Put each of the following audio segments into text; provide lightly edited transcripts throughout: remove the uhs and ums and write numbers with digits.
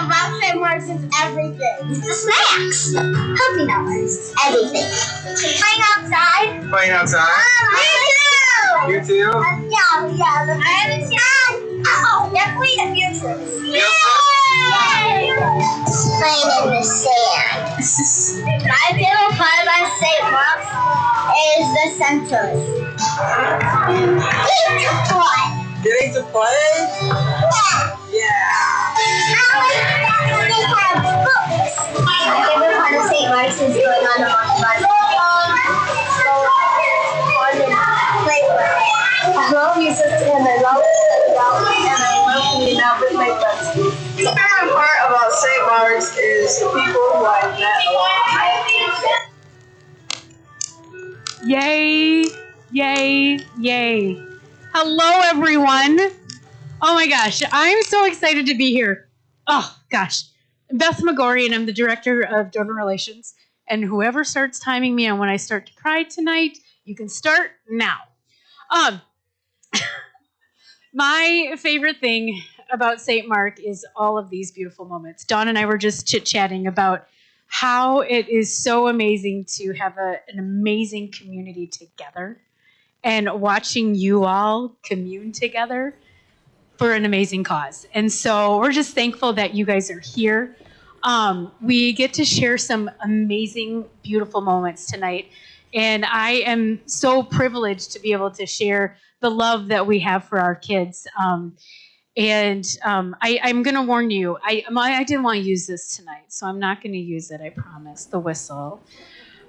about St. Mark's is everything. The snacks, puppy numbers, everything. Playing outside. Playing outside? Me too. You too? Yeah. I haven't seen. Oh, definitely the future. Yay! Playing in the sand. My favorite part about St. Mark's is the centers. Getting to play. Getting to play? Yeah. They have books. My favorite part of St. Mark's is going on the mountain. I love you, sister, and I love hanging out with my friends. The favorite part about St. Mark's is the people who I've met along the way. Yay, yay, yay. Hello, everyone. Oh my gosh, I'm so excited to be here. Oh gosh. I'm Beth McGorry, and I'm the Director of Donor Relations. And whoever starts timing me on when I start to cry tonight, you can start now. My favorite thing about St. Mark is all of these beautiful moments. Dawn and I were just chit-chatting about how it is so amazing to have an amazing community together and watching you all commune together for an amazing cause. And so we're just thankful that you guys are here. We get to share some amazing, beautiful moments tonight. And I am so privileged to be able to share the love that we have for our kids. I'm going to warn you, I didn't want to use this tonight, so I'm not going to use it, I promise, the whistle.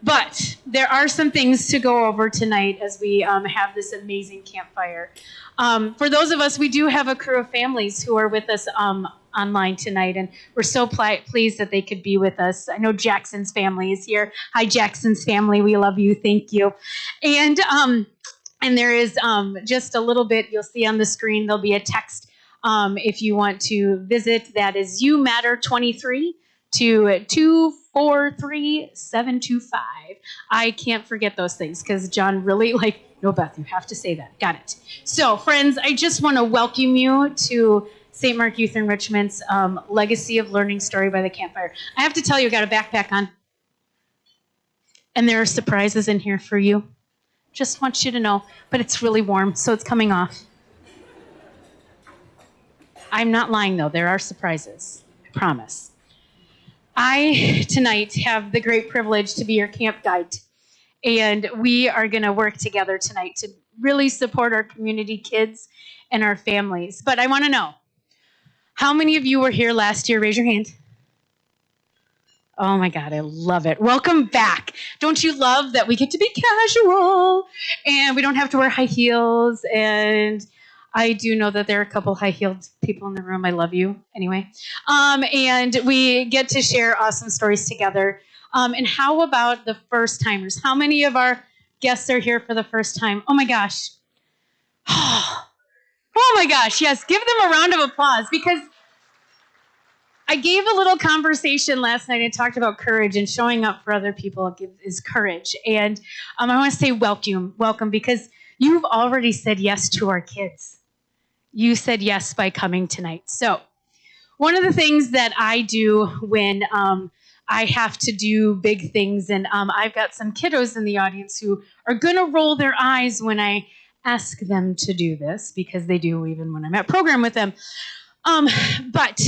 But there are some things to go over tonight as we have this amazing campfire. For those of us, we do have a crew of families who are with us online tonight, and we're so pleased that they could be with us. I know Jackson's family is here. Hi, Jackson's family. We love you. Thank you. And there is just a little bit, you'll see on the screen, there'll be a text if you want to visit. That is You Matter 23 to 243725. I can't forget those things because John really no, Beth, you have to say that. Got it. So, friends, I just want to welcome you to St. Mark Youth Enrichment's Legacy of Learning Story by the Campfire. I have to tell you, I got a backpack on. And there are surprises in here for you. Just want you to know. But it's really warm, so it's coming off. I'm not lying, though. There are surprises. I promise. I, tonight, have the great privilege to be your camp guide. And we are going to work together tonight to really support our community kids and our families. But I want to know, how many of you were here last year? Raise your hand. Oh my God, I love it. Welcome back. Don't you love that we get to be casual and we don't have to wear high heels? And I do know that there are a couple high-heeled people in the room. I love you anyway. And we get to share awesome stories together. And how about the first-timers? How many of our guests are here for the first time? Oh my gosh. Oh my gosh, yes. Give them a round of applause because I gave a little conversation last night and talked about courage, and showing up for other people is courage. And I want to say welcome, because you've already said yes to our kids. You said yes by coming tonight. So one of the things that I do when I have to do big things, and I've got some kiddos in the audience who are going to roll their eyes when I ask them to do this, because they do even when I'm at program with them. But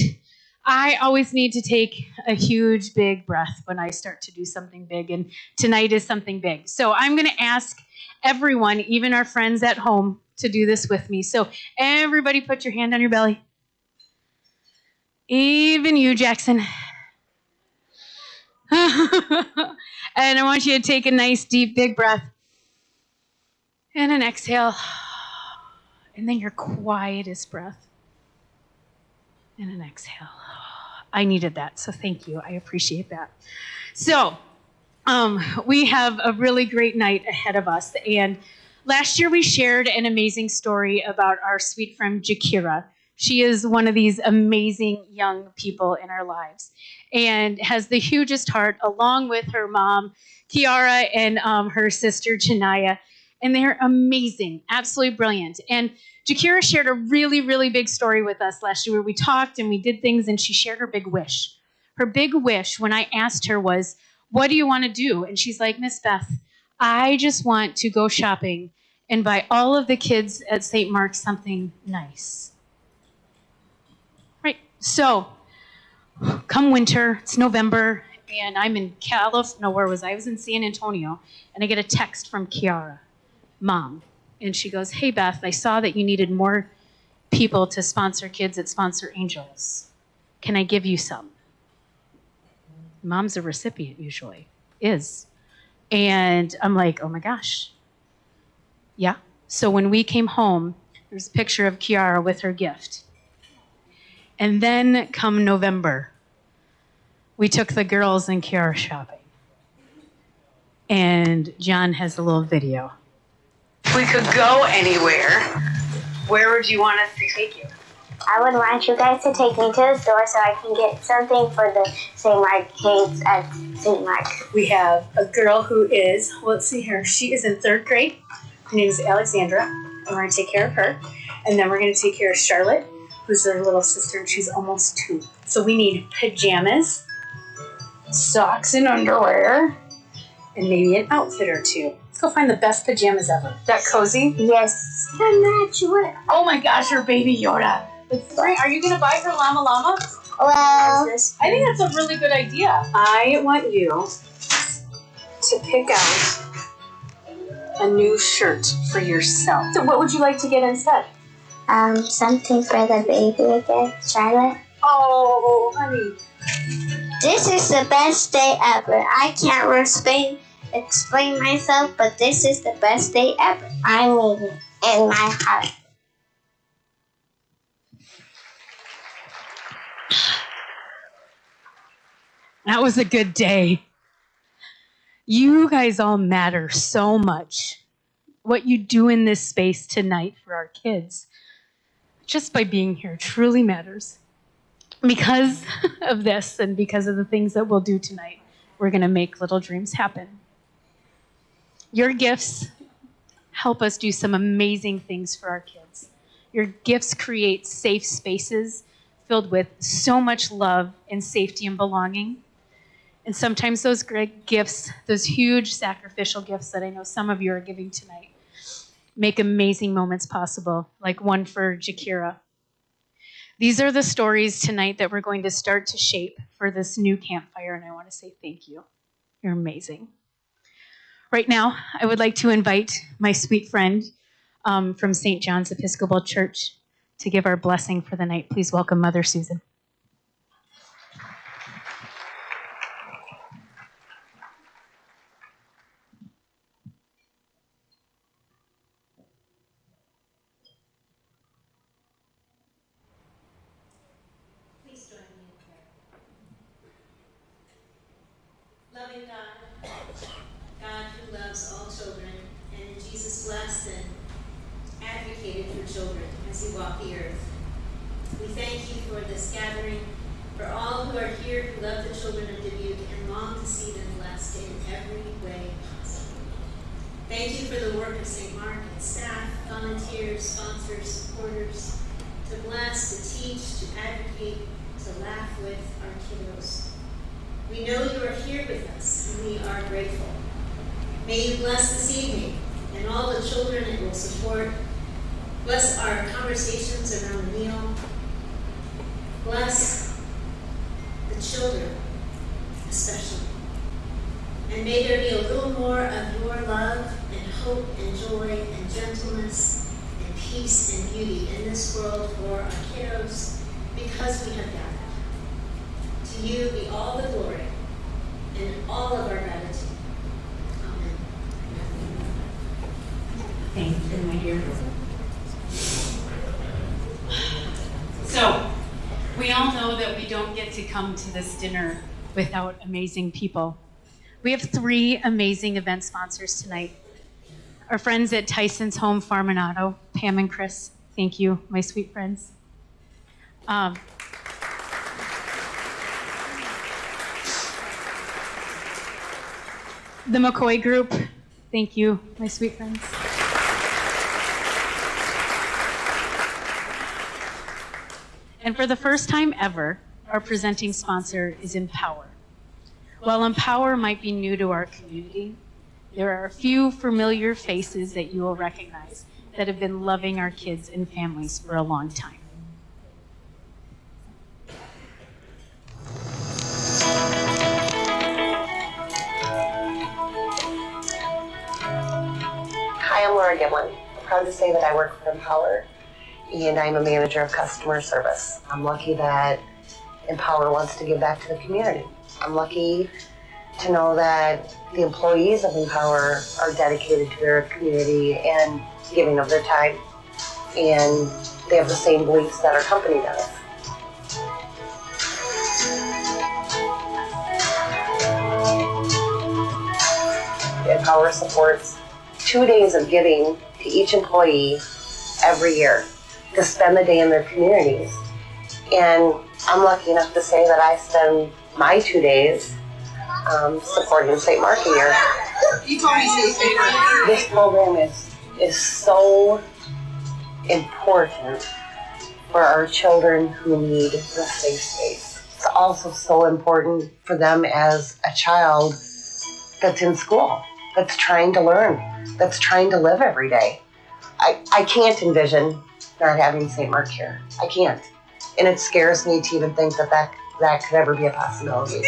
I always need to take a huge, big breath when I start to do something big, and tonight is something big. So I'm going to ask everyone, even our friends at home, to do this with me. So everybody put your hand on your belly. Even you, Jackson. And I want you to take a nice, deep, big breath. And an exhale. And then your quietest breath. And an exhale. I needed that, so thank you. I appreciate that. So, we have a really great night ahead of us. And last year we shared an amazing story about our sweet friend Jakira. She is one of these amazing young people in our lives and has the hugest heart, along with her mom, Kiara, and her sister, Janaya. And they're amazing, absolutely brilliant. And Jakira shared a really, really big story with us last year where we talked and we did things, and she shared her big wish. Her big wish when I asked her was, what do you want to do? And she's like, Miss Beth, I just want to go shopping and buy all of the kids at St. Mark's something nice. Right. So come winter, it's November, and I'm in California. No, where was I? I was in San Antonio, and I get a text from Kiara, Mom. And she goes, hey, Beth, I saw that you needed more people to sponsor kids at Sponsor Angels. Can I give you some? Mom's a recipient usually, is. And I'm like, oh my gosh. Yeah. So when we came home, there's a picture of Kiara with her gift. And then come November, we took the girls and Kiara shopping. And John has a little video. If we could go anywhere, where would you want us to take you? I would want you guys to take me to the store so I can get something for the St. Mark kids at St. Mark. We have a girl who is, well, let's see here, she is in 3rd grade. Her name is Alexandra, and we're going to take care of her. And then we're going to take care of Charlotte, who's their little sister, and she's almost 2. So we need pajamas, socks and underwear, and maybe an outfit or 2. Let's go find the best pajamas ever. Is that cozy? Yes. To match what? Oh my gosh, her baby Yoda. Are you going to buy her llama llama? Well, I think that's a really good idea. I want you to pick out a new shirt for yourself. So what would you like to get instead? something for the baby again, Charlotte. Oh, honey. This is the best day ever. I can't explain myself, but this is the best day ever. I mean it in my heart. That was a good day. You guys all matter so much. What you do in this space tonight for our kids, just by being here, truly matters. Because of this and because of the things that we'll do tonight, we're going to make little dreams happen. Your gifts help us do some amazing things for our kids. Your gifts create safe spaces filled with so much love and safety and belonging. And sometimes those great gifts, those huge sacrificial gifts that I know some of you are giving tonight, make amazing moments possible, like one for Jakira. These are the stories tonight that we're going to start to shape for this new Campfire, and I want to say thank you. You're amazing. Right now, I would like to invite my sweet friend from St. John's Episcopal Church to give our blessing for the night. Please welcome Mother Susan. Loving God, God who loves all children, and in Jesus blessed and advocated for children as he walked the earth. We thank you for this gathering, for all who are here who love the children of Dubuque and long to see them blessed in every way possible. Thank you for the work of St. Mark and staff, volunteers, sponsors, supporters, to bless, to teach, to advocate, to laugh with our kiddos. We know you are here with us, and we are grateful. May you bless this evening and all the children it will support. Bless our conversations around the meal. Bless the children, especially. And may there be a little more of your love and hope and joy and gentleness and peace and beauty in this world for our kiddos, because we have gathered. To you be all the glory and all of our gratitude. Amen. Thank you, my dear. So, we all know that we don't get to come to this dinner without amazing people. We have 3 amazing event sponsors tonight. Our friends at Tyson's Home Farm and Auto, Pam and Chris. Thank you, my sweet friends. The McCoy Group, thank you, my sweet friends. And for the first time ever, our presenting sponsor is Empower. While Empower might be new to our community, there are a few familiar faces that you will recognize that have been loving our kids and families for a long time. Hi, I'm Laura Gimlin. I'm proud to say that I work for Empower, and I'm a manager of customer service. I'm lucky that Empower wants to give back to the community. I'm lucky to know that the employees of Empower are dedicated to their community and giving of their time, and they have the same beliefs that our company does. Empower supports 2 days of giving to each employee every year to spend the day in their communities. And I'm lucky enough to say that I spend my 2 days supporting St. Mark a year. You told me to say This program is so important for our children who need the safe space. It's also so important for them as a child that's in school, that's trying to learn, that's trying to live every day. I can't envision not having St. Mark here. I can't. And it scares me to even think that could ever be a possibility.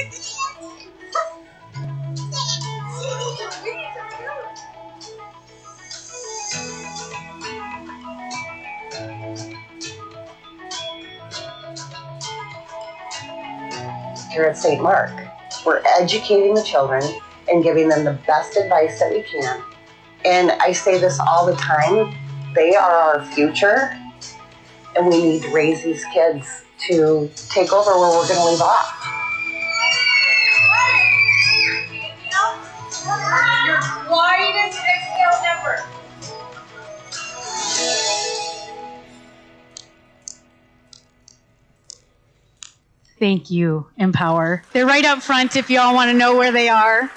Here at St. Mark, we're educating the children and giving them the best advice that we can. And I say this all the time, they are our future, and we need to raise these kids to take over where we're going to leave off. your widest exhale ever. Thank you, Empower. They're right up front if y'all want to know where they are.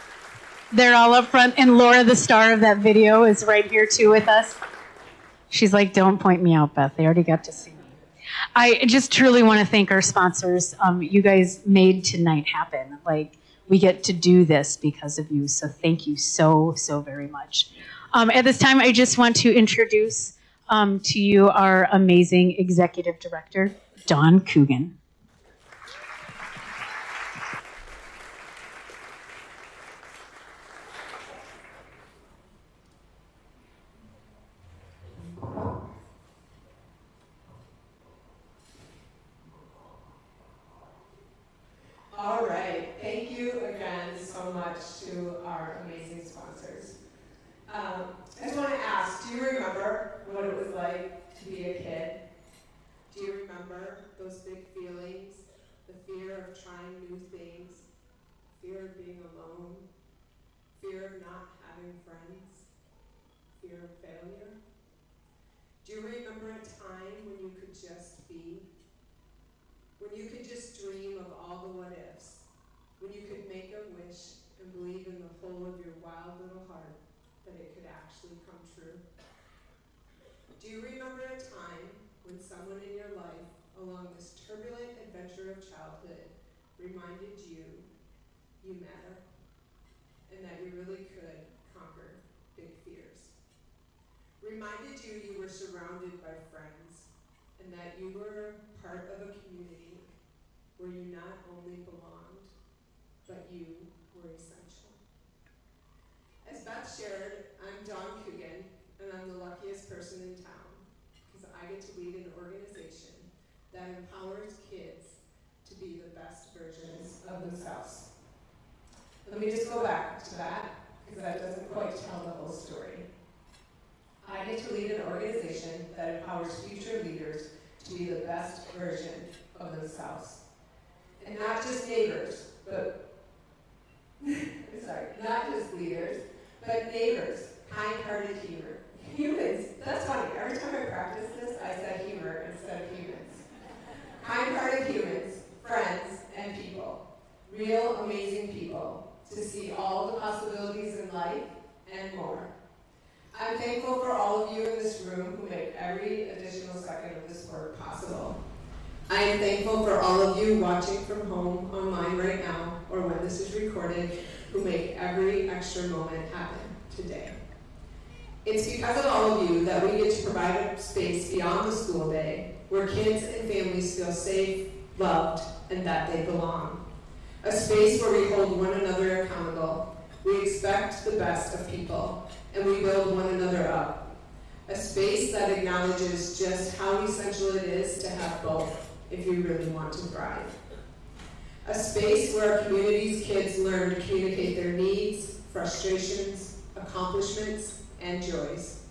They're all up front, and Laura, the star of that video, is right here too with us. She's like, don't point me out, Beth. They already got to see me. I just truly want to thank our sponsors. You guys made tonight happen. Like, we get to do this because of you, so thank you so, so very much. At this time, I just want to introduce to you our amazing executive director, Dawn Coogan. All right, thank you again so much to our amazing sponsors. I just want to ask, do you remember what it was like to be a kid? Do you remember those big feelings, the fear of trying new things, fear of being alone, fear of not having friends, fear of failure? Do you remember a time when you could just be? When you could just dream of all the what ifs, when you could make a wish and believe in the whole of your wild little heart that it could actually come true? Do you remember a time when someone in your life along this turbulent adventure of childhood reminded you you matter and that you really could conquer big fears? Reminded you you were surrounded by friends and that you were part of a community where you not only belonged, but you were essential. As Beth shared, I'm Dawn Coogan, and I'm the luckiest person in town because I get to lead an organization that empowers kids to be the best versions of themselves. Let me just go back to that because that doesn't quite tell the whole story. I get to lead an organization that empowers future leaders to be the best version of themselves. And not just neighbors, but, not just leaders, but neighbors, kind-hearted humans. That's funny, every time I practice this, I said humor instead of humans. Kind-hearted humans, friends, and people. Real amazing people to see all the possibilities in life and more. I'm thankful for all of you in this room who make every additional second of this work possible. I am thankful for all of you watching from home, online right now, or when this is recorded, who make every extra moment happen today. It's because of all of you that we get to provide a space beyond the school day where kids and families feel safe, loved, and that they belong. A space where we hold one another accountable. We expect the best of people, and we build one another up. A space that acknowledges just how essential it is to have both if you really want to thrive. A space where our community's kids learn to communicate their needs, frustrations, accomplishments, and joys.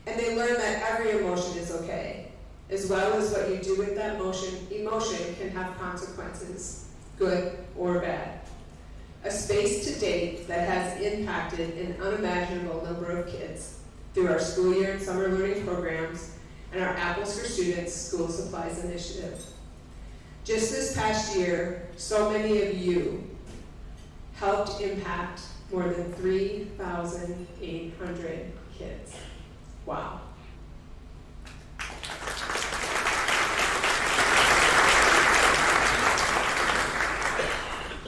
And they learn that every emotion is okay, as well as what you do with that emotion can have consequences, good or bad. A space to date that has impacted an unimaginable number of kids through our school year and summer learning programs and our Apples for Students School Supplies Initiative. Just this past year, so many of you helped impact more than 3,800 kids. Wow.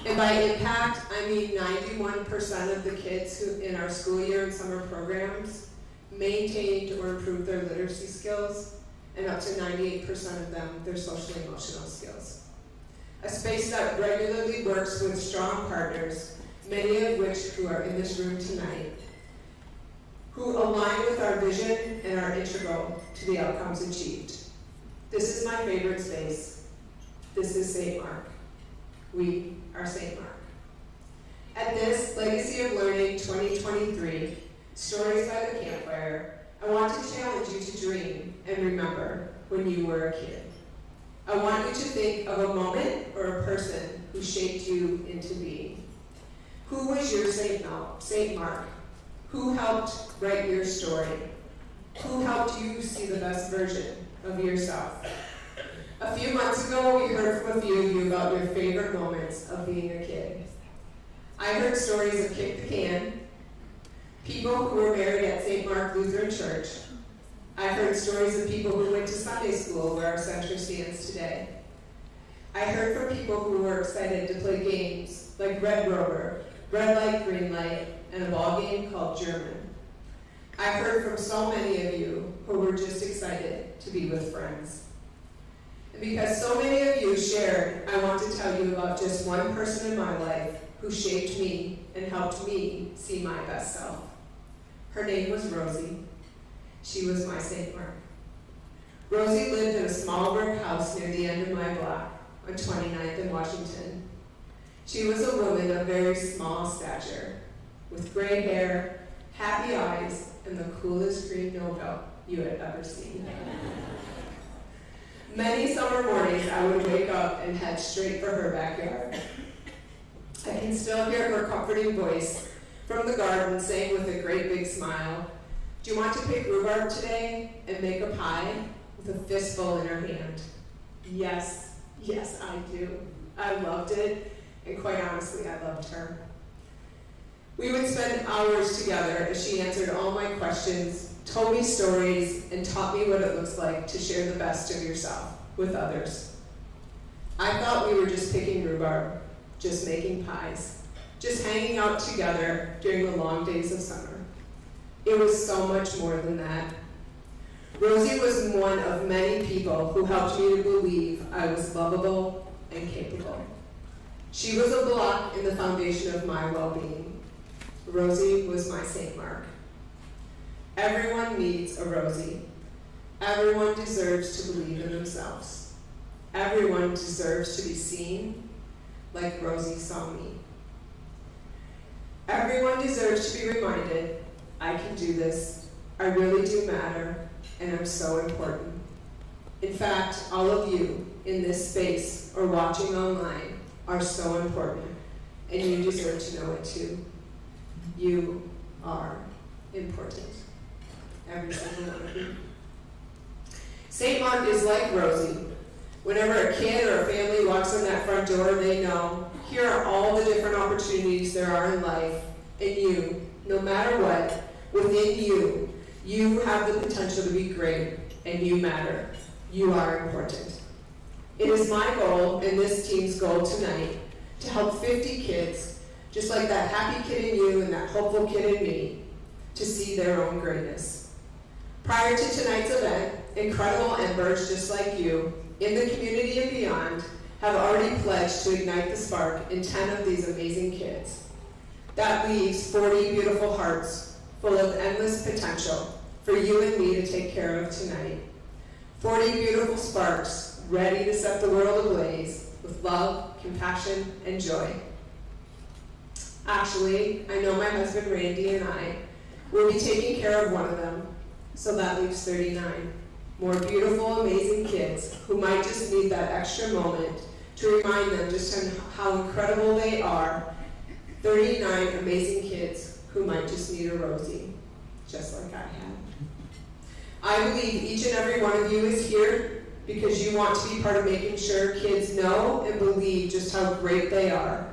And by impact, I mean 91% of the kids who in our school year and summer programs maintained or improved their literacy skills, and up to 98% of them their social and emotional skills. A space that regularly works with strong partners, many of which who are in this room tonight, who align with our vision and are integral to the outcomes achieved. This is my favorite space. This is St. Mark. We are St. Mark. At this Legacy of Learning 2023, Stories by the Campfire, I want to challenge you to dream and remember when you were a kid. I want you to think of a moment or a person who shaped you into being. Who was your St. Mark? Who helped write your story? Who helped you see the best version of yourself? A few months ago, we heard from a few of you about your favorite moments of being a kid. I heard stories of Kick the Can, people who were married at St. Mark Lutheran Church. I heard stories of people who went to Sunday school where our center stands today. I heard from people who were excited to play games like Red Rover, Red Light, Green Light, and a ball game called German. I heard from so many of you who were just excited to be with friends. And because so many of you shared, I want to tell you about just one person in my life who shaped me and helped me see my best self. Her name was Rosie. She was my St. Mark. Rosie lived in a small brick house near the end of my block on 29th and Washington. She was a woman of very small stature, with gray hair, happy eyes, and the coolest green no-belt you had ever seen. Many summer mornings, I would wake up and head straight for her backyard. I can still hear her comforting voice from the garden saying with a great big smile, "Do you want to pick rhubarb today and make a pie?" with a fistful in her hand. Yes, I do. I loved it, and quite honestly, I loved her. We would spend hours together as she answered all my questions, told me stories, and taught me what it looks like to share the best of yourself with others. I thought we were just picking rhubarb, just making pies, just hanging out together during the long days of summer. It was so much more than that. Rosie was one of many people who helped me to believe I was lovable and capable. She was a block in the foundation of my well-being. Rosie was my St. Mark. Everyone needs a Rosie. Everyone deserves to believe in themselves. Everyone deserves to be seen like Rosie saw me. Everyone deserves to be reminded, I can do this, I really do matter, and I'm so important. In fact, all of you in this space or watching online are so important, and you deserve to know it too. You are important. Every single one of you. St. Mark is like Rosie. Whenever a kid or a family walks in that front door, they know here are all the different opportunities there are in life, and you, no matter what, within you, you have the potential to be great, and you matter. You are important. It is my goal and this team's goal tonight to help 50 kids, just like that happy kid in you and that hopeful kid in me, to see their own greatness. Prior to tonight's event, incredible embers just like you, in the community and beyond, have already pledged to ignite the spark in 10 of these amazing kids. That leaves 40 beautiful hearts full of endless potential for you and me to take care of tonight. 40 beautiful sparks ready to set the world ablaze with love, compassion, and joy. Actually, I know my husband Randy and I will be taking care of one of them, so that leaves 39. More beautiful, amazing kids who might just need that extra moment to remind them just how incredible they are. 39 amazing kids who might just need a Rosie, just like I had. I believe each and every one of you is here because you want to be part of making sure kids know and believe just how great they are.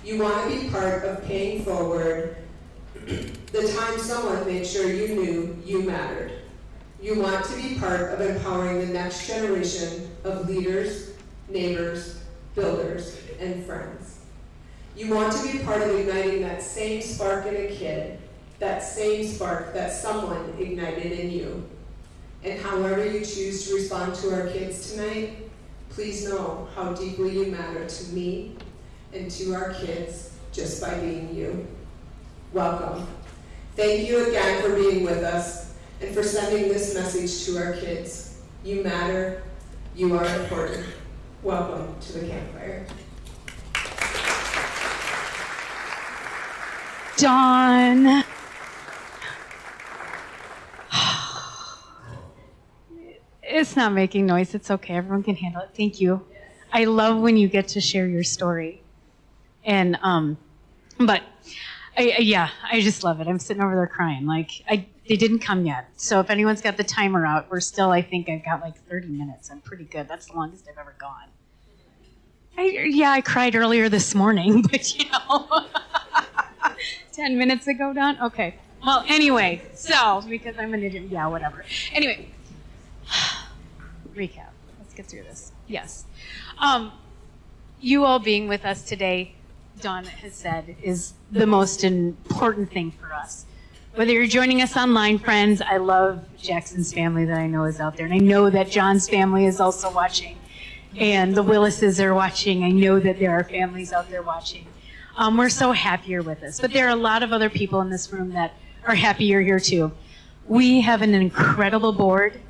You want to be part of paying forward the time someone made sure you knew you mattered. You want to be part of empowering the next generation of leaders, neighbors, builders, and friends. You want to be part of igniting that same spark in a kid, that same spark that someone ignited in you. And however you choose to respond to our kids tonight, please know how deeply you matter to me and to our kids just by being you. Welcome. Thank you again for being with us and for sending this message to our kids. You matter, you are important. Welcome to the Campfire. Dawn. It's not making noise. It's okay. Everyone can handle it. Thank you. I love when you get to share your story. And, but I just love it. I'm sitting over there crying. They didn't come yet. So if anyone's got the timer out, we're still, I think I've got 30 minutes. I'm pretty good. That's the longest I've ever gone. I cried earlier this morning, but 10 minutes ago, Dawn? Okay. Well, anyway, so, because I'm an idiot, whatever. Anyway, recap. Let's get through this. Yes. You all being with us today, Dawn has said, is the most important thing for us. Whether you're joining us online, friends, I love Jackson's family that I know is out there. And I know that John's family is also watching. And the Willises are watching. I know that there are families out there watching. We're so happy you're with us. But there are a lot of other people in this room that are happy you're here too. We have an incredible board,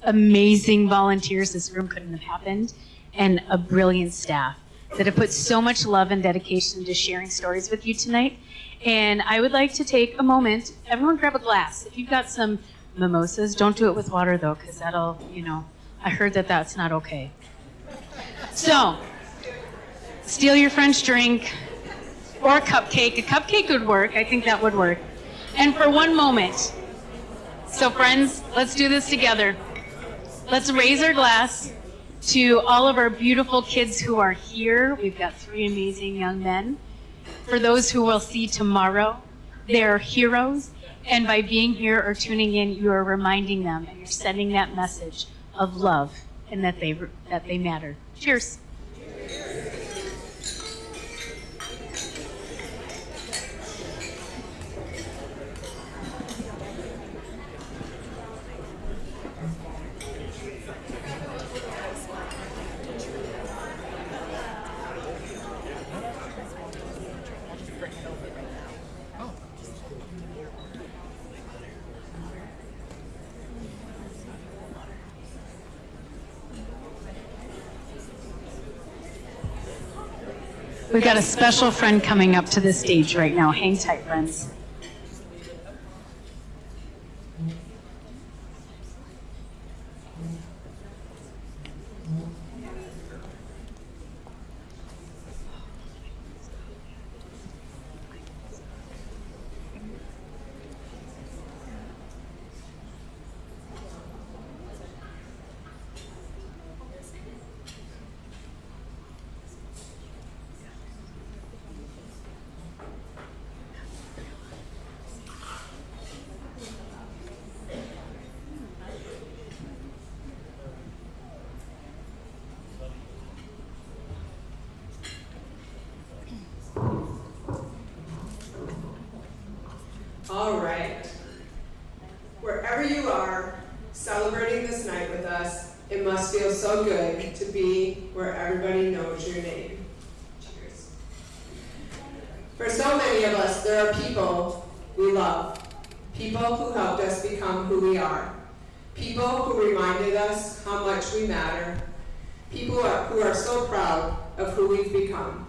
amazing volunteers. This room couldn't have happened. And a brilliant staff that have put so much love and dedication into sharing stories with you tonight. And I would like to take a moment. Everyone grab a glass. If you've got some mimosas, don't do it with water though, because that'll, I heard that that's not okay. So, steal your French drink or a cupcake. A cupcake would work. I think that would work. And for one moment. So friends, let's do this together. Let's raise our glass to all of our beautiful kids who are here. We've got 3 amazing young men. For those who we'll see tomorrow, they're heroes. And by being here or tuning in, you are reminding them and you're sending that message of love and that they matter. Cheers. We've got a special friend coming up to the stage right now. Hang tight, friends. wherever you are, celebrating this night with us, it must feel so good to be where everybody knows your name. Cheers. For so many of us, there are people we love. People who helped us become who we are. People who reminded us how much we matter. People who are so proud of who we've become.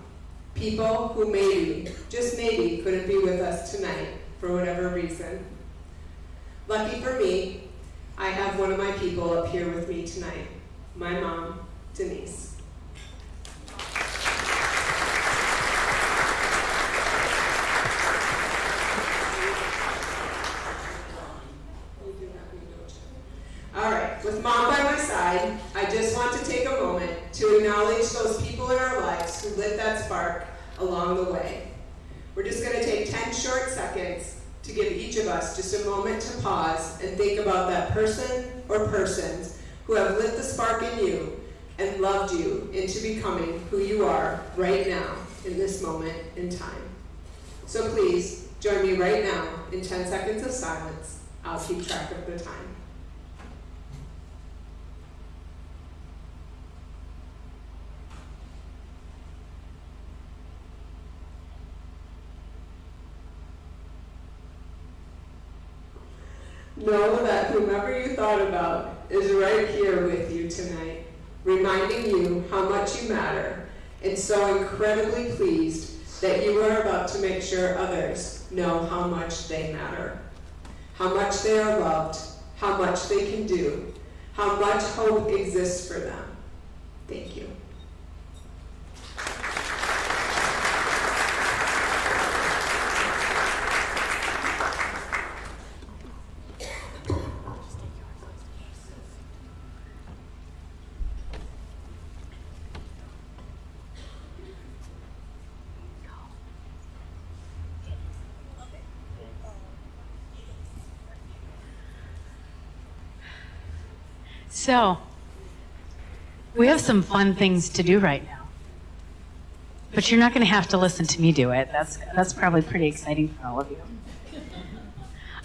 People who maybe, just maybe, couldn't be with us tonight for whatever reason. Lucky for me, I have one of my people up here with me tonight, my mom, Denise. All right, with Mom by my side, I just want to take a moment to acknowledge those people in our lives who lit that spark along the way. We're just going to take 10 short seconds to give each of us just a moment to pause and think about that person or persons who have lit the spark in you and loved you into becoming who you are right now in this moment in time. So please join me right now in 10 seconds of silence. I'll keep track of the time. Know that whomever you thought about is right here with you tonight, reminding you how much you matter, and so incredibly pleased that you are about to make sure others know how much they matter, how much they are loved, how much they can do, how much hope exists for them. Thank you. So, we have some fun things to do right now. But you're not going to have to listen to me do it. That's probably pretty exciting for all of you.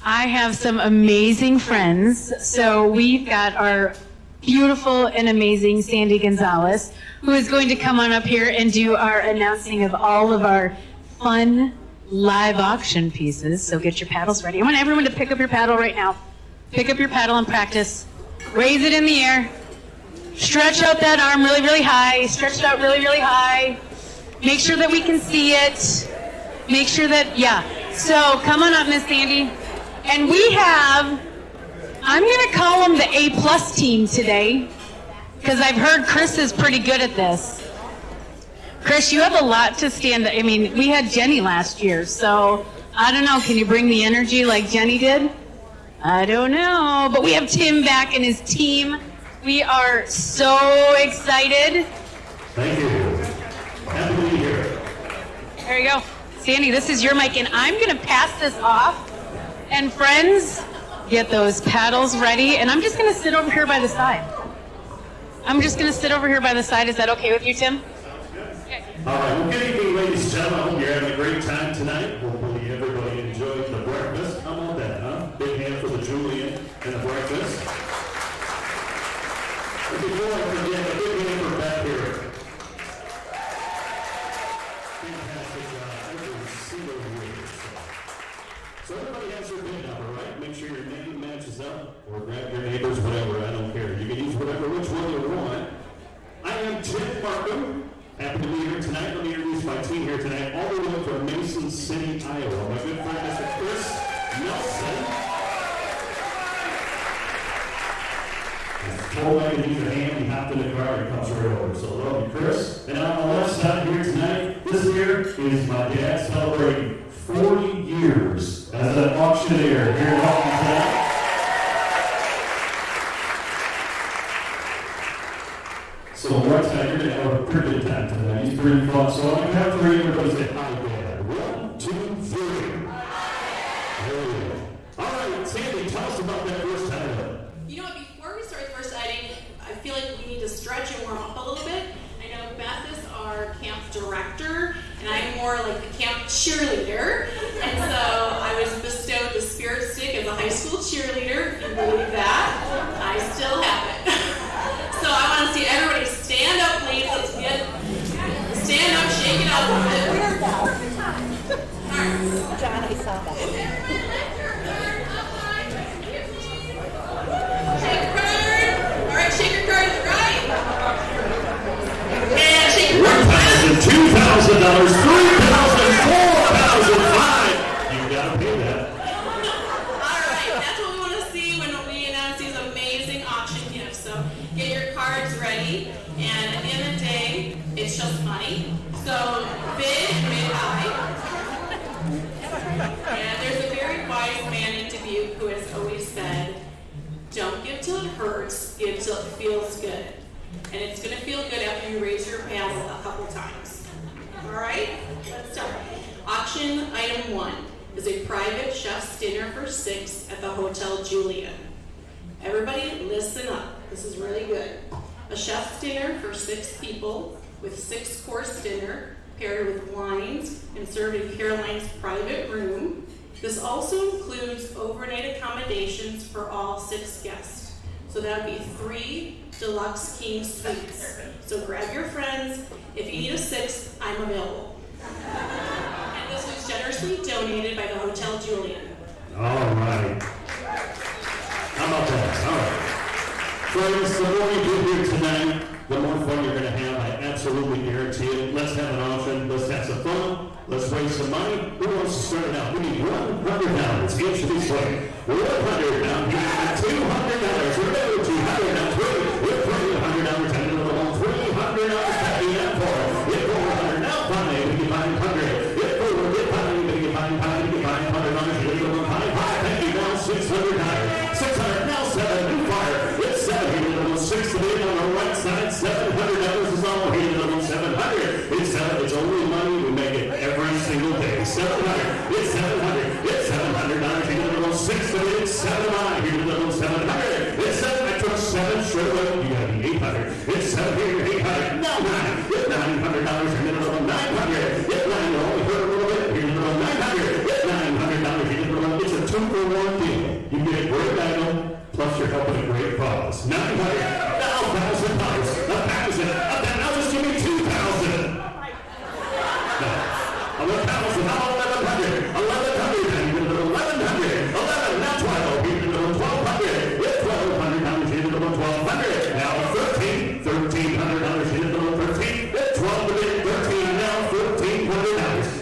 I have some amazing friends. So we've got our beautiful and amazing Sandy Gonzalez, who is going to come on up here and do our announcing of all of our fun live auction pieces. So get your paddles ready. I want everyone to pick up your paddle right now. Pick up your paddle and practice. Raise it in the air. Stretch out that arm really, really high. Stretch it out really, really high. Make sure that we can see it. Make sure that, yeah. So come on up, Miss Sandy. And we have, I'm going to call them the A+ team today, because I've heard Chris is pretty good at this. Chris, you have a lot to stand. I mean, we had Jenny last year, so I don't know. Can you bring the energy like Jenny did? I don't know, but we have Tim back and his team. We are so excited. Thank you. Happy to be here. There you go. Sandy, this is your mic, and I'm going to pass this off. And friends, get those paddles ready. And I'm just going to sit over here by the side. Is that okay with you, Tim? Okay. All right, well, good evening, ladies and gentlemen. I hope you're having a great time tonight. Hopefully everybody enjoyed the breakfast. How about that, huh? Big hand for the Julian and the breakfast. And before I forget, a big hand for Beth here. Fantastic job every single year. So everybody has their pin number, right? Make sure your name matches up, or grab your neighbor's, whatever, I don't care. You can use which one you want. I am Tim Markham. Happy to be here tonight. Let me introduce my team here tonight, all the way from Mason City, Iowa. My good friend, Mr. Chris Nelson. Told I could use your hand, he hopped in the car, and comes right over. So love you, Chris. And on the left side here tonight, this year is my dad celebrating 40 years as an auctioneer here in Hawkintown. So right tonight, you're going to have a pretty good time tonight. He's pretty fun. So I'm going to have three. Everybody say hi, Dad. 1, 2, 3. There we go. All right, Sandy, tell us about that first time. You know what, before we start the first sighting, I feel like we need to stretch and warm up a little bit. I know Beth is our camp director, and I'm more like the camp cheerleader. And so I was bestowed the spirit stick as a high school cheerleader, if you Get your cards ready, and at the end of the day, it's just money. So bid and bid high. And there's a very wise man in Dubuque who has always said, don't give till it hurts, give till it feels good. And it's going to feel good after you raise your paddle a couple times. All right, let's start. Auction item 1 is a private chef's dinner for 6 at the Hotel Julian. Everybody listen up. This is really good. A chef's dinner for 6 people with 6-course dinner paired with wines and served in Caroline's private room. This also includes overnight accommodations for all 6 guests. So that would be 3 deluxe king suites. So grab your friends. If you need a 6th, I'm available. And this was generously donated by the Hotel Julian. All right. How about that? All right. Friends, the more you do here tonight, the more fun you're going to have. I absolutely guarantee it. Let's have an auction. Let's have some fun. Let's raise some money. Who wants to start it out? We need $100. Answer this way. $100 down here. $200. Remember, $200 now. We're $300. $10 to the wall. $300. Packing up for it. If $400 now, fine. We can find $100. If $400, get fine. We can find $5. We can find $100. You can find $5. Thank you. Now $600. $600 now. 7. New fire. It's 7. 6 to be on the right side. $700 is all here. $700. It's 7. It's only money. We make it every single day. $700. It's $700. It's $700. You get a 6 to be. It's 7. Here to the $700. It's 7. I took 7 straight away. You got to be $800. It's 7 here. $800. Now 9. Get $900. You get a little $900. Get 9. You only heard a little bit. Here's a little $900. Get $900. You get a little. It's a 2-for-1 deal. You get a great item. Plus you're helping a great cause. $900, now $1,000, $1,000, now just give me $2,000. No, $1,000, now $1,100, then you get a little $1,100, $11, now $12, you get a little $1,200, get $1,200, now you get a little $1,200, now $1,300, $1,300, you get a little $13, get $12, you get $13, now $1,400,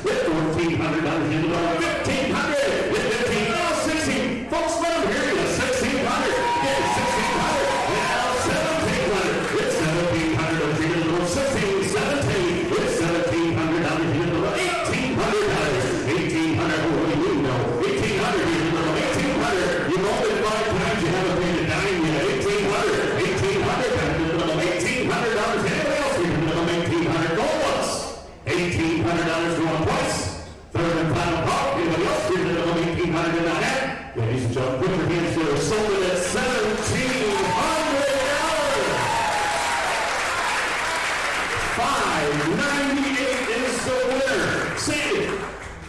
get $1,400, you get a little $1,500, get $15, now $16, folks, let them hear you, $1,600. Ladies and gentlemen, put your hands together. Sold it at $1,700. $598 is the winner. Sandy.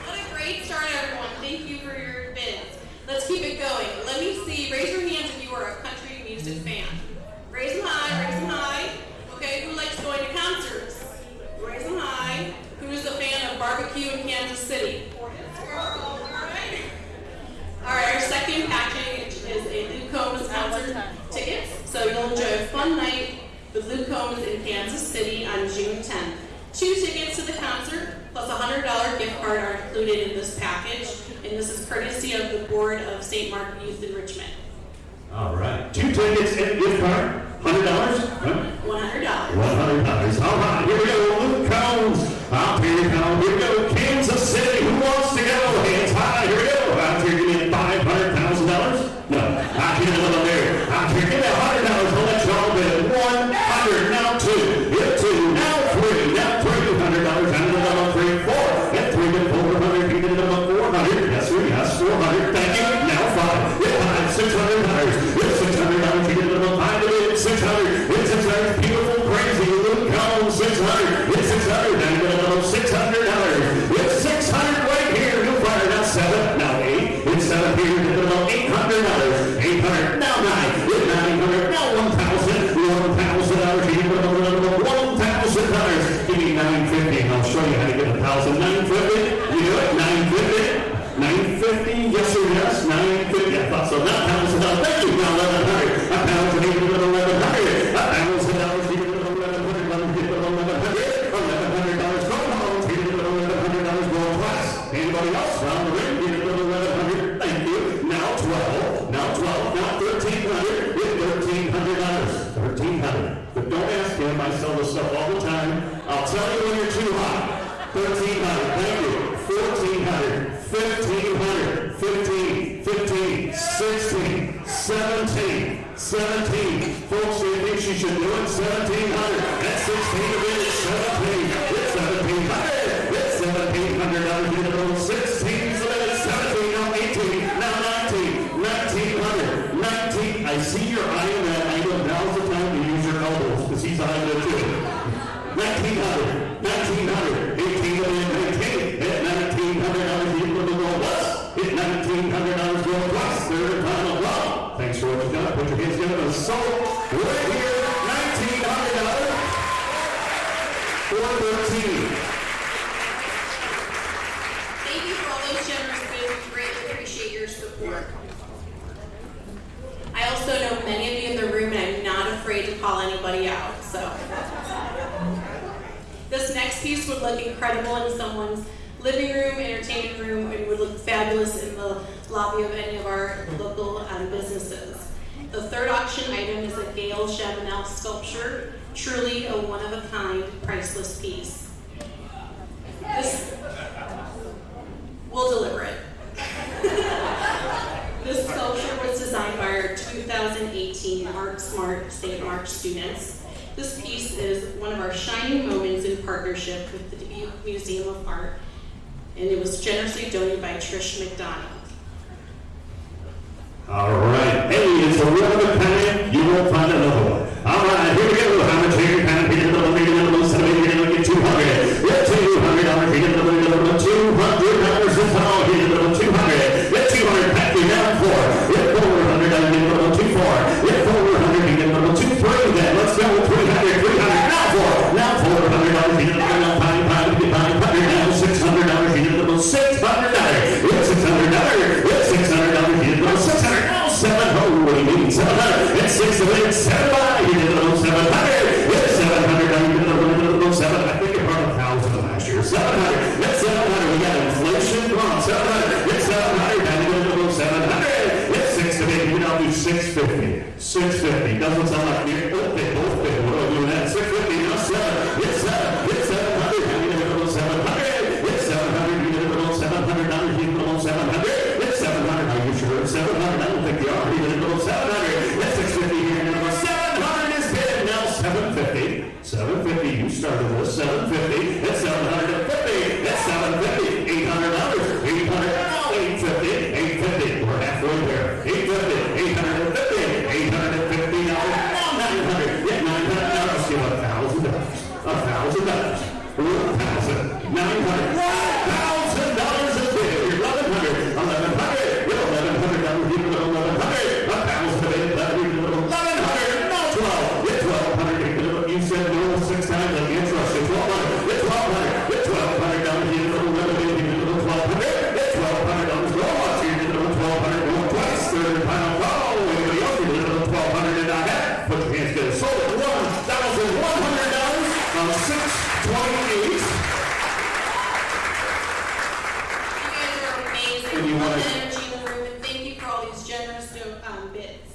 What a great start, everyone. Thank you for your bids. Let's keep it going. Let me see. Raise your hands if you are a country music fan. Raise them high. Raise them high. Okay, who likes going to concerts? Raise them high. Who's a fan of barbecue in Kansas City? All right, our second package is a Luke Combs concert tickets. So you'll enjoy a fun night with Luke Combs in Kansas City on June 10th. 2 tickets to the concert plus a $100 gift card are included in this package, and this is courtesy of the Board of St. Mark Youth Enrichment. All right, 2 tickets and gift card, $100? $100. $100. All right, here we go. Luke Combs. Out here we go. Here we go. Kansas City. Who wants to go? Hands high. Here we go. Out here, give me $500,000. No, out here, a little there. Out here, give me $100. I'll let y'all bid. 100. Now 2. Get 2. Now 3. Now $300. And another 3. 4. Get 3. Get 400. Give me another 400. Yes, sir. Yes, 400. Thank you. Now 5. Get 5. $600. Get $600. You get another 5. Get 600. Get 600. Beautiful, crazy. Luke Combs. 600. Get 600. Then get another $600. Get 600 right here. New fire. Now 7. Now 8. Get 7 here. Get another $800. 800. Now 9. Get 900. Now $1,000. $1,000. You get another $1,000. Give me $950. I'll show you how to get $1,000. $950. You do it. $950. $950. Yes or yes. $950. I thought so. Not $1,000. Thank you. Now $1,100. $1,000. You get $1,100. $1,000. You get $1,100. $1,100. tell you when you're too high. 1,300, thank you. 1,400, 1,500, 15, 15, 16, 17, 17. Folks, do you think she should do it? 1,700. That's 16 of it. It's 17. It's 1,700. It's $1,700. You know, 16. So that's 17. Now 18. Now 19. 1,900. 19. I see you're eyeing that item. Now's the time to use your elbows because he's eyeing it too. 1,900. 1,900. 18 of it. 19. At $1,900, you put the roll once. Hit $1,900 roll twice. Third and final roll. Thanks for what you've done. Put your hands together. So right here, $1,900 for 13. Thank you for all those generous bids. We greatly appreciate your support. I also know many of you in the room, and I'm not afraid to call anybody out. So this next piece would look incredible in someone's living room, entertainment room, and would look fabulous in the lobby of any of our local businesses. The third auction item is a Gail Chabanel sculpture, truly a one-of-a-kind, priceless piece. We'll deliver it. This sculpture was designed by our 2018 Art Smart St. Mark students. This piece is one of our shining moments in partnership with the Dubuque Museum of Art, and it was generously donated by Trish McDonald. All right. Hey, it's a one of a kind. You won't find another one. All right, here we go. How much here? Kind of here, little, maybe a little, 70, you're going to get 200. Get $200 here, little, $200 is all here, little 200. Get 200 back here down 4. Get 400 down here, little 24. Get 400 here, little 23. Then let's go 300, 300 now 4. Now $400 here, little 500 now $600 here, little $600. Get $600. Get $600 here, little 600 now 700. What do you mean 700? It's 6 of it, 7 you did a little 700. It's 700 down here, little 7. I think you brought 1,000 last year. 700. It's 700. We got inflation. Come on, 700. It's 700 down here, little 700. It's 6 of it. You now do 650. 650. Doesn't sound like you're both big. What do I do that? 650 now 7. It's 7. It's 700 down here, little 700. It's 700. You did a little 700 down here, little 700. It's 700. Are you sure it's 700? I don't think you are. You did a little 700. It's 650 here, little 700 is bid. Now 750. 750. You started this. 750. It's 750. It's 750. $800. 800. Now 850. 850. We're halfway there. 850. 850. 850. Now 900. Get 900. Now let's give $1,000. $1,000. 1,000. 900. $1,000 a bid. 1,100. 1,100. Get $1,100. Give it $1,100. 1,000. 1,100. Now 12. Get 1,200. You said no 6 times. I'm interested. 1,200. Get 1,200. Get 1,200 down here. Get 1,100. Get 1,200. Get $1,200. Go on here. Get 1,200. Go twice. Third and final call. Anybody else? Get 1,200 in our hat. Put your hands together. Sold it. $1,100 on 6/28. You guys are amazing. And you Love wanna- the energy in the room, and thank you for all these generous bids.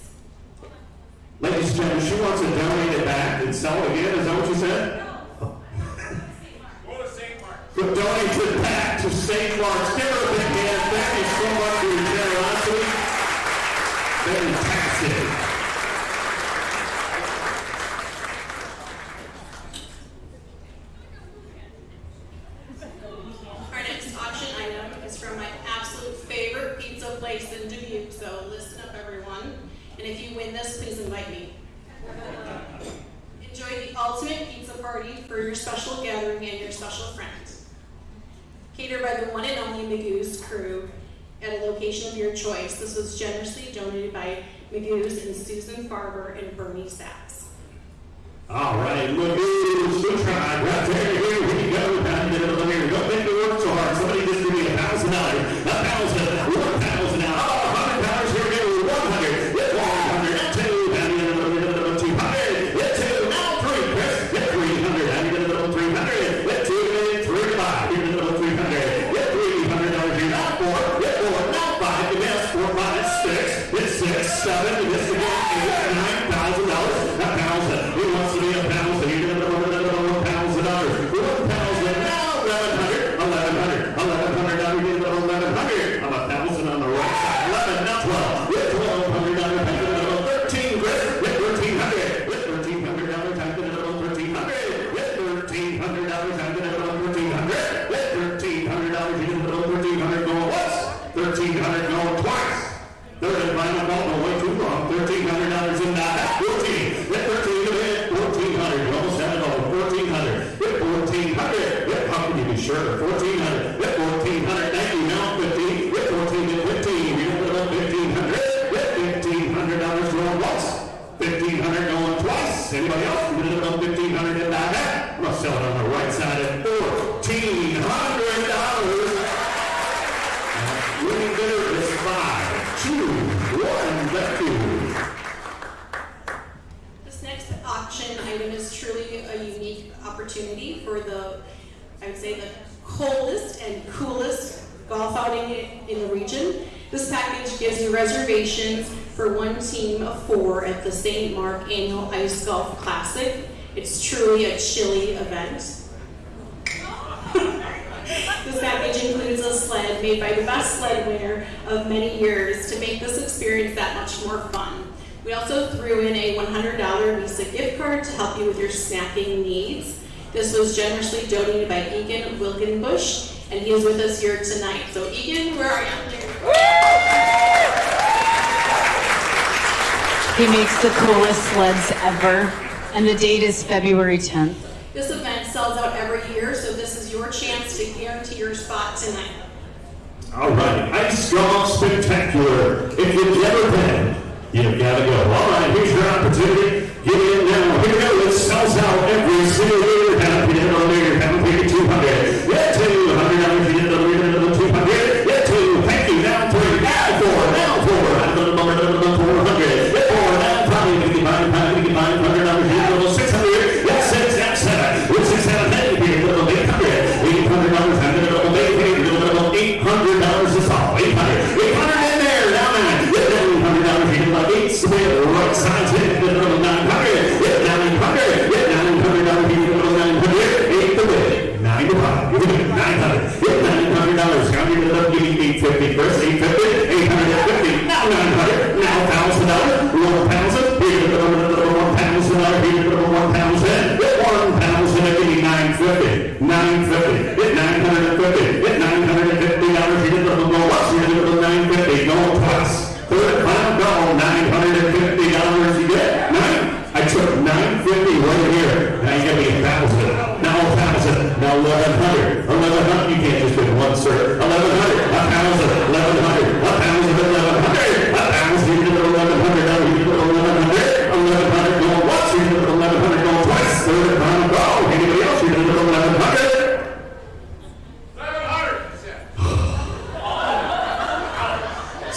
Ladies and gentlemen, she wants to donate it back and sell it again. Is that what you said? But donate it back to St. Mark's. Give her a big hand. Thank you so much for your generosity. Fantastic. Our next auction item is from my absolute favorite pizza place in Dubuque, so listen up everyone. And if you win this, please invite me. Enjoy the ultimate pizza party for your special gathering and your special friend. Catered by the one and only Magoo's crew at a location of your choice. This was generously donated by Magoo's and Susan Farber and Bernie Sachs. All right, Magoo's. Good try. Right there. Here we go. Down to the middle here. Don't make me work so hard. Somebody just give me $1,000. $1,000. $1,000 now. $100 here. Give me 100. Get 100. Get 2. Down to the middle 200. Get 2. Now 3. Chris. Get 300. Down to the middle 300. Get 2. Get 3 to 5. Here to the middle 300. Get $300 here. Now 4. Get 4. Now 5. You missed. 4, 5, 6. Get 6, 7. You missed again. $8, $9,000. $1,000. Who wants to be $1,000? You're going to $1,000. $1,000. twice. Anybody else? We did it on $1,500 in that. I'm going to sell it on the right side at $1,400. Winning bidder is 5, 2, 1. Thank you. This next auction item is truly a unique opportunity for I would say, the coldest and coolest golf outing in the region. This package gives you reservations for one team of 4 at the St. Mark Annual Ice Golf Classic. It's truly a chilly event. This package includes a sled made by the best sled winner of many years to make this experience that much more fun. We also threw in a $100 Visa gift card to help you with your snacking needs. This was generously donated by Egan Wilkenbush, and he is with us here tonight. So Egan, where are you? He makes the coolest sleds ever, and the date is February 10th. This event sells out every year, so this is your chance to guarantee your spot tonight. All right, Ice Golf Spectacular. If you've never been, you've got to go. All right, here's your opportunity. Get in now. Here we go. It sells out every single year. Happy to hit on there. Happy to 200. Get $200. You get another 200. Get 2. Thank you. Now 3. Now 4. Now 4. Another 400. Get 4. Now 5. $55. $100. You get another 600. Get 6. Now 7. With 6 out of 10. You get another $800. $800. And then another $800. $800 is all. $800. $800 in there. Now 9. Get $800. You get another 8. Split. Right side. Get another 900. Get 900. Get $900. You get another 900. 8 to win. 9 to 5. You win. 900. Get $900. Now you get another 850. First 850. 850. Now 900. Now $1,000. 1,000. You get another $1,000. You get another 1,000. Get 1,000. Again. 950. 950. Get 950. Get $950. You get another $1,000. You get another 950. Go twice. Third final go. $950. You get 9. I took 950 right here. Now you got me 1,000. Now 1,000. Now 1,100. 1,100. You can't just get one, sir. 1,100. 1,000. 1,100. 1,000. 1,100. 1,000. You get 1,100. Now you get 1,100. 1,100 going once. You get 1,100 going twice. Third final go. Anybody else? You get 1,100.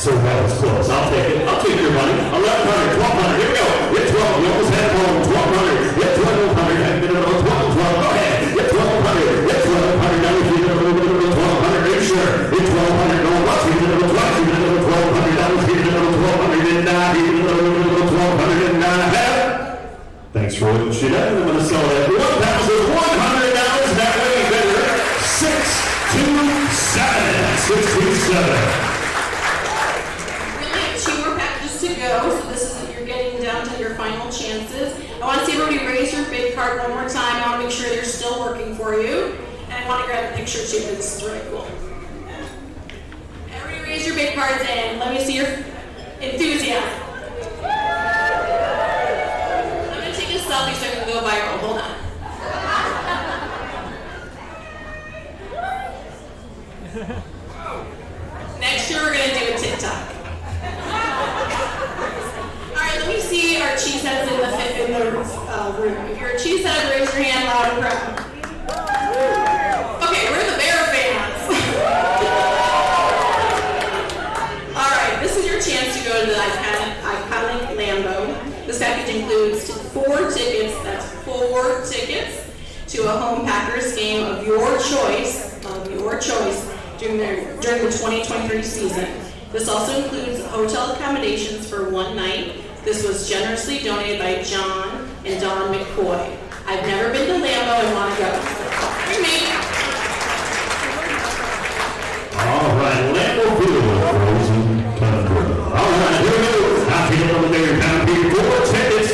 So that was close. I'll take it. I'll take your money. 1,100, 1,200. Here we go. Get 12. You almost had it home. 1,200. Get 1,200. And get another 12. Go ahead. Get 1,200. Get 1,200. Now you get another 1,200. Are you sure? Get 1,200. Go once. You get another 12. You get another $1,200. You get another 1,200. And now you get another 1,200. And thanks for what you did. I'm going to sell it at $1,100. That way better. 627. 627. To go, so this is you're getting down to your final chances. I want to see everybody raise your bid card one more time. I want to make sure they're still working for you, and I want to grab a picture too because this is really cool. Everybody raise your bid cards and let me see your enthusiasm. I'm going to take a selfie so I can go viral. Hold on. Next year we're going to do a TikTok. Let me see our cheeseheads in the room. If you're a cheesehead, raise your hand loud and proud. Okay, we're the Bear fans. All right, this is your chance to go to the iconic Lambeau. This package includes 4 tickets. That's 4 tickets to a home Packers game of your choice. During the 2023 season. This also includes hotel accommodations for one night. This was generously donated by John and Don McCoy. I've never been to Lambeau and want to go. Here's me. All right, Lambeau Field, frozen country. All right, here we go. Out here over there, down here, 4 tickets.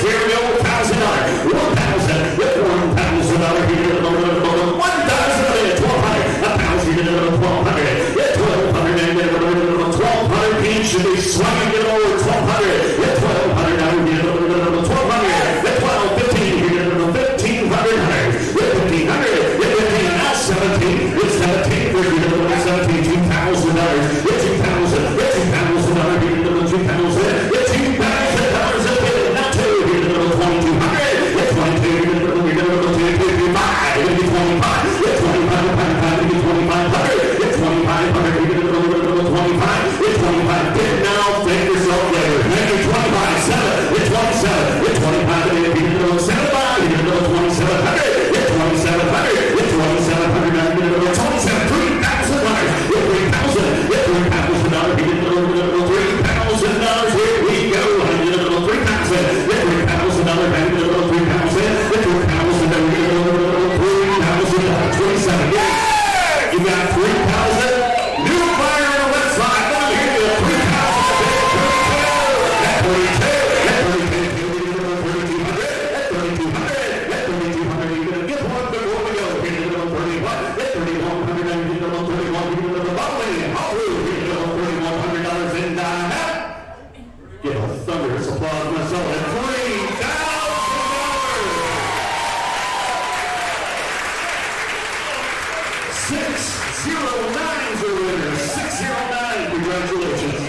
Here we go, $1,000. 1,000. Get $1,000 here. 1,000. Get 1,200. 1,000. Get another 1,200. Get 1,200 and get another 1,200 each. Should be swinging. Get over 1,200. Get 1,200 now. Get another 1,200. Get 12, 15. Get another 1,500. Get 1,500. Get 15. Now 17. Get 17. Get another 17. $2,000. Get 2,000. Get $2,000. Get another applause myself at $3,000. 609 is the winner. 609. Congratulations.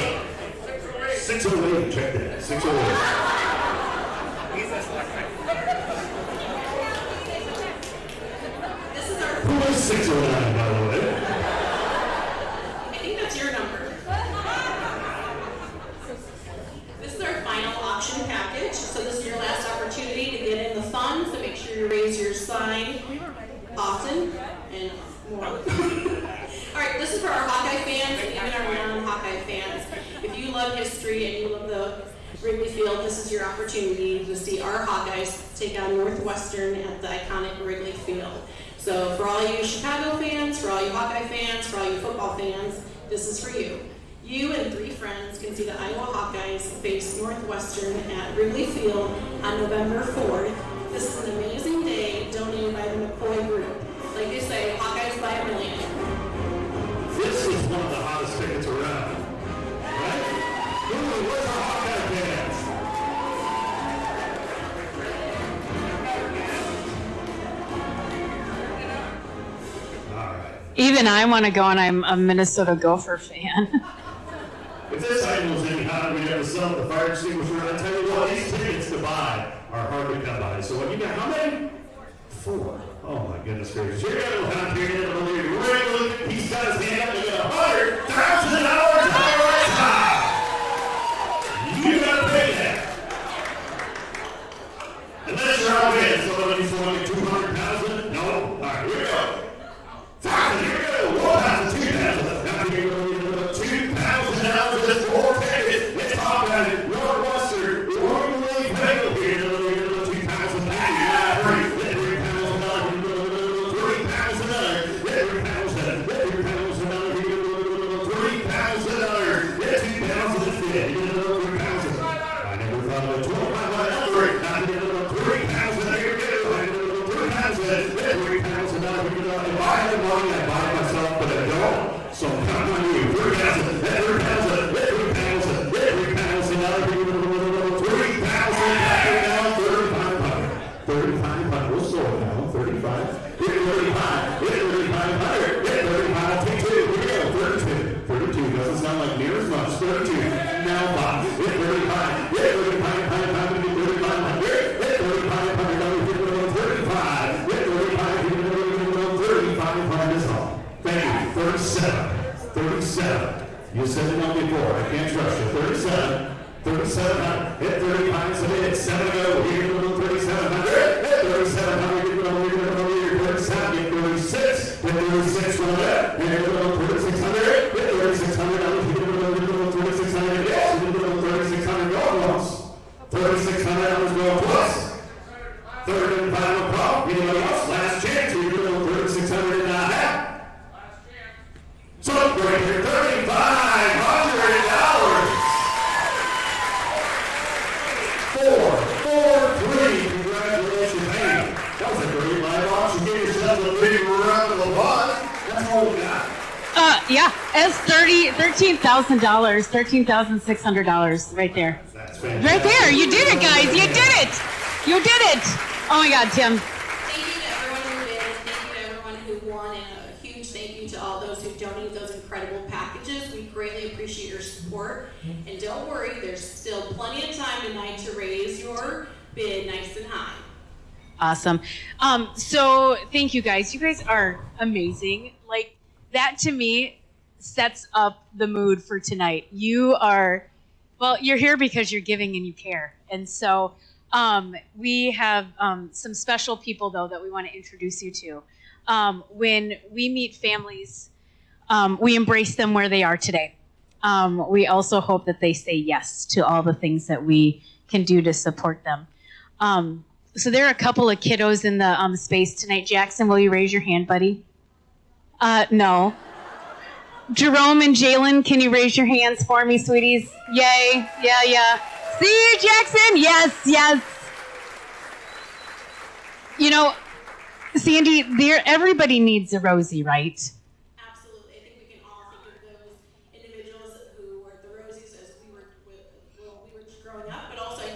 608. Check that. 608. Who is 609, by the way? I think that's your number. This is our final auction package. So this is your last opportunity to get in the fund. So make sure you raise your sign often and more. All right, this is for our Hawkeye fans and even our non-Hawkeye fans. If you love history and you love the Wrigley Field, this is your opportunity to see our Hawkeyes take on Northwestern at the iconic Wrigley Field. So for all you Chicago fans, for all you Hawkeye fans, for all you football fans, this is for you. You and 3 friends can see the Iowa Hawkeyes face Northwestern at Wrigley Field on November 4th. This is an amazing day donated by the McCoy Group. Like they say, Hawkeyes by a million. This is one of the hottest tickets around. Right? Where's our Hawkeye fans? Even I want to go, and I'm a Minnesota Gopher fan. If this item was any hotter, we'd have to sell the fire extinguisher. I tell you what, these tickets to buy are hard to come by. So what you got? How many? 4. Oh my goodness gracious! Here we go. He's got his hand up. We got $100,000 right now. You gotta pay that. Unless you're all in. Somebody's only 200,000. No. All right, here we go. 1,000. Here we go. 1,000, 2,000. Now here we go. $2,000 is 4 tickets. Let's talk about it. Northwestern. We're going to leave Peggle here. So come on you, 3,000, 3,000, 3,000, 3,000, we'll slow it down, 35, 35, 3,500, 35, take 2, here we go, 32, doesn't sound like near as much, 32, now 5, 35, 3,500 is all. Thank you. 37. You said it on before. I can't trust you. 37. 37. Hit 35. So hit 7 go. Here we go. 3,700. Hit 3,700. Get it over here. 37. Get 36. Hit 36 from there. Here we go. 3,600. Hit 3,600. Get it over 3,600. Yes. Get it over 3,600. Go plus. $3,600 go plus. Third and final call. Anybody else? Last chance. Here we go. 3,600 and a half. So right here, $3,500. $4,3. Congratulations, man. That was a great live auction. Give yourself a big round of applause. That's all we got. Yeah, it's $13,000, $13,600 right there. That's fantastic. Right there, you did it, guys. You did it. You did it. Oh my God, Tim. Thank you to everyone who did. Thank you to everyone who won, and a huge thank you to all those who donated those incredible packages. We greatly appreciate your support. And don't worry, there's still plenty of time tonight to raise your bid nice and high. Awesome. So thank you guys. You guys are amazing. Like, that to me sets up the mood for tonight. You are, well, you're here because you're giving and you care. And so we have some special people, though, that we want to introduce you to. When we meet families, we embrace them where they are today. We also hope that they say yes to all the things that we can do to support them. So there are a couple of kiddos in the space tonight. Jackson, will you raise your hand, buddy? No. Jerome and Jalen, can you raise your hands for me, sweeties? Yay. Yeah. See you, Jackson. Yes. You know, Sandy, everybody needs a Rosie, right? Absolutely. I think we can all think of those individuals who were the Rosies as we were growing up, but also I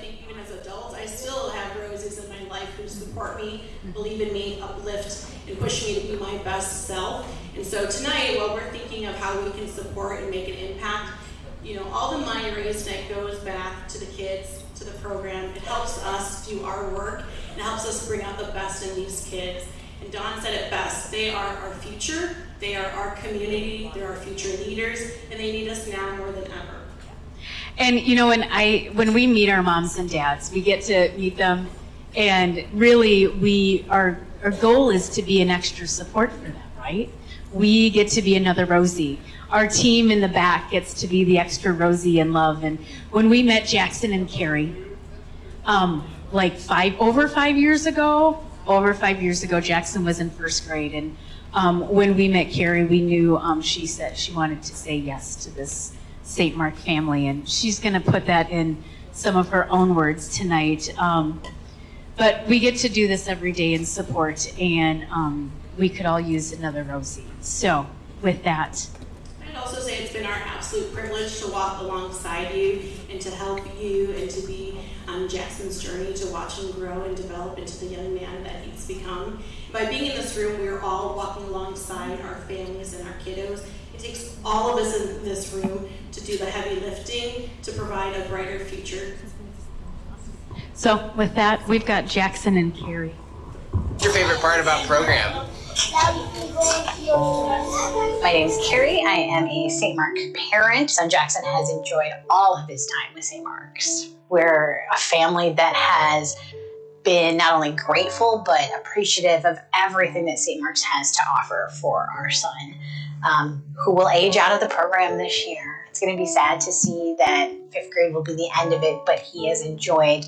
to support me, believe in me, uplift, and push me to be my best self. And so tonight, while we're thinking of how we can support and make an impact, you know, all the money raised tonight goes back to the kids, to the program. It helps us do our work, and it helps us bring out the best in these kids. And Dawn said it best, they are our future, they are our community, they're our future leaders, and they need us now more than ever. And you know, when we meet our moms and dads, we get to meet them, and really our goal is to be an extra support for them, right? We get to be another Rosie. Our team in the back gets to be the extra Rosie in love. And when we met Jackson and Carrie, over 5 years ago, Jackson was in first grade. And when we met Carrie, we knew she said she wanted to say yes to this St. Mark family. And she's going to put that in some of her own words tonight. But we get to do this every day in support, and we could all use another Rosie. So with that. I'd also say it's been our absolute privilege to walk alongside you and to help you and to be on Jackson's journey to watch him grow and develop into the young man that he's become. By being in this room, we're all walking alongside our families and our kiddos. It takes all of us in this room to do the heavy lifting to provide a brighter future. So with that, we've got Jackson and Carrie. What's your favorite part about program? My name is Carrie. I am a St. Mark parent. Son Jackson has enjoyed all of his time with St. Mark's. We're a family that has been not only grateful, but appreciative of everything that St. Mark's has to offer for our son, who will age out of the program this year. It's going to be sad to see that 5th grade will be the end of it, but he has enjoyed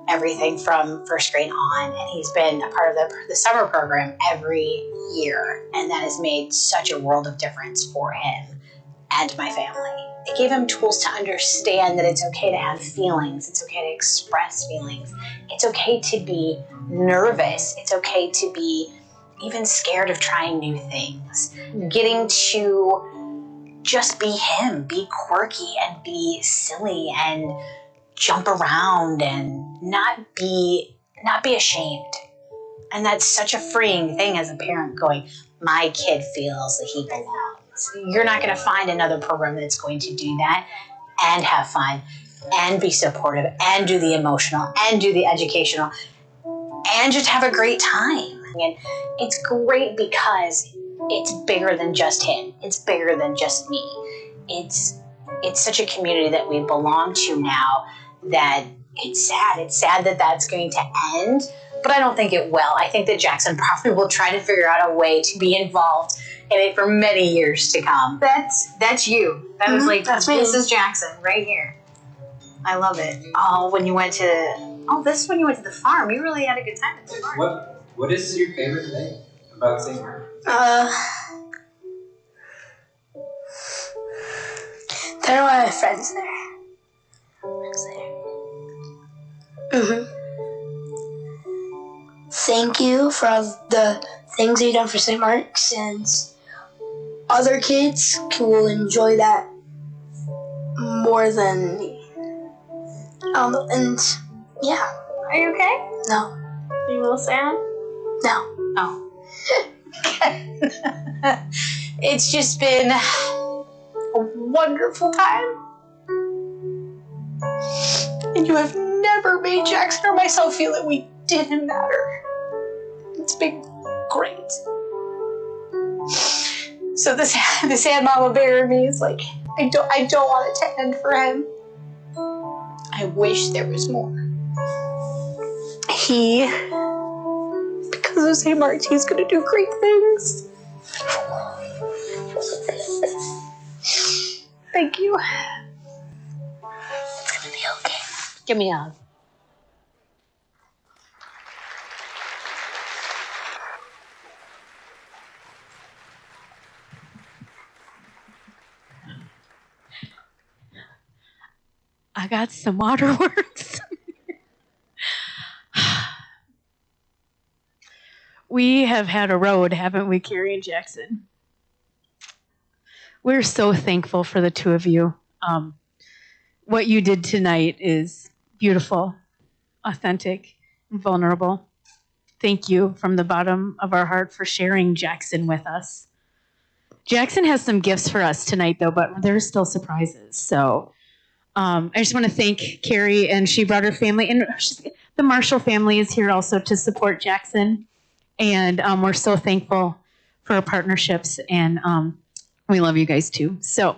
everything from first grade on, and he's been a part of the summer program every year, and that has made such a world of difference for him and my family. It gave him tools to understand that it's okay to have feelings, it's okay to express feelings, it's okay to be nervous, it's okay to be even scared of trying new things, getting to just be him, be quirky and be silly and jump around and not be ashamed. And that's such a freeing thing as a parent, going, my kid feels that he belongs. You're not going to find another program that's going to do that and have fun and be supportive and do the emotional and do the educational and just have a great time. And it's great because it's bigger than just him. It's bigger than just me. It's such a community that we belong to now that it's sad. It's sad that that's going to end, but I don't think it will. I think that Jackson probably will try to figure out a way to be involved in it for many years to come. That's you. That was like, that's me. This is Jackson right here. I love it. This is when you went to the farm. You really had a good time at the farm. What is your favorite thing about St. Mark? There are a lot of friends there. Thank you for all the things you've done for St. Mark's, and other kids will enjoy that more than me. And yeah. Are you okay? No. Are you a little sad? No. Oh. It's just been a wonderful time. And you have never made Jackson or myself feel that we didn't matter. It's been great. So the sad mama bear in me is like, I don't want it to end for him. I wish there was more. Because of St. Mark's, he's gonna do great things. Thank you. It's gonna be okay. Give me a hug. I got some waterworks. We have had a road, haven't we, Carrie and Jackson? We're so thankful for the two of you. What you did tonight is beautiful, authentic, vulnerable. Thank you from the bottom of our heart for sharing Jackson with us. Jackson has some gifts for us tonight, though, but there's still surprises. So I just want to thank Carrie, and she brought her family, and the Marshall family is here also to support Jackson. And we're so thankful for our partnerships, and we love you guys too. So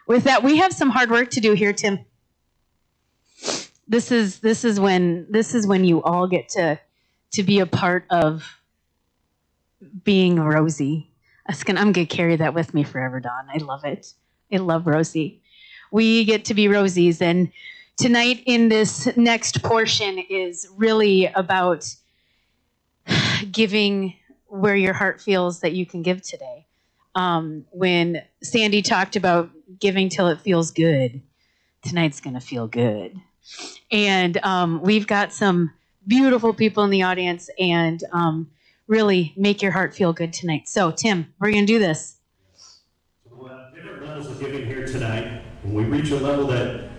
with that, we have some hard work to do here, Tim. This is when you all get to be a part of being Rosie. I'm gonna carry that with me forever, Dawn. I love it. I love Rosie. We get to be Rosies, and tonight in this next portion is really about giving where your heart feels that you can give today. When Sandy talked about giving till it feels good, tonight's gonna feel good. And we've got some beautiful people in the audience, and really make your heart feel good tonight. So, Tim, we're going to do this. So, different levels of giving here tonight. When we reach a level that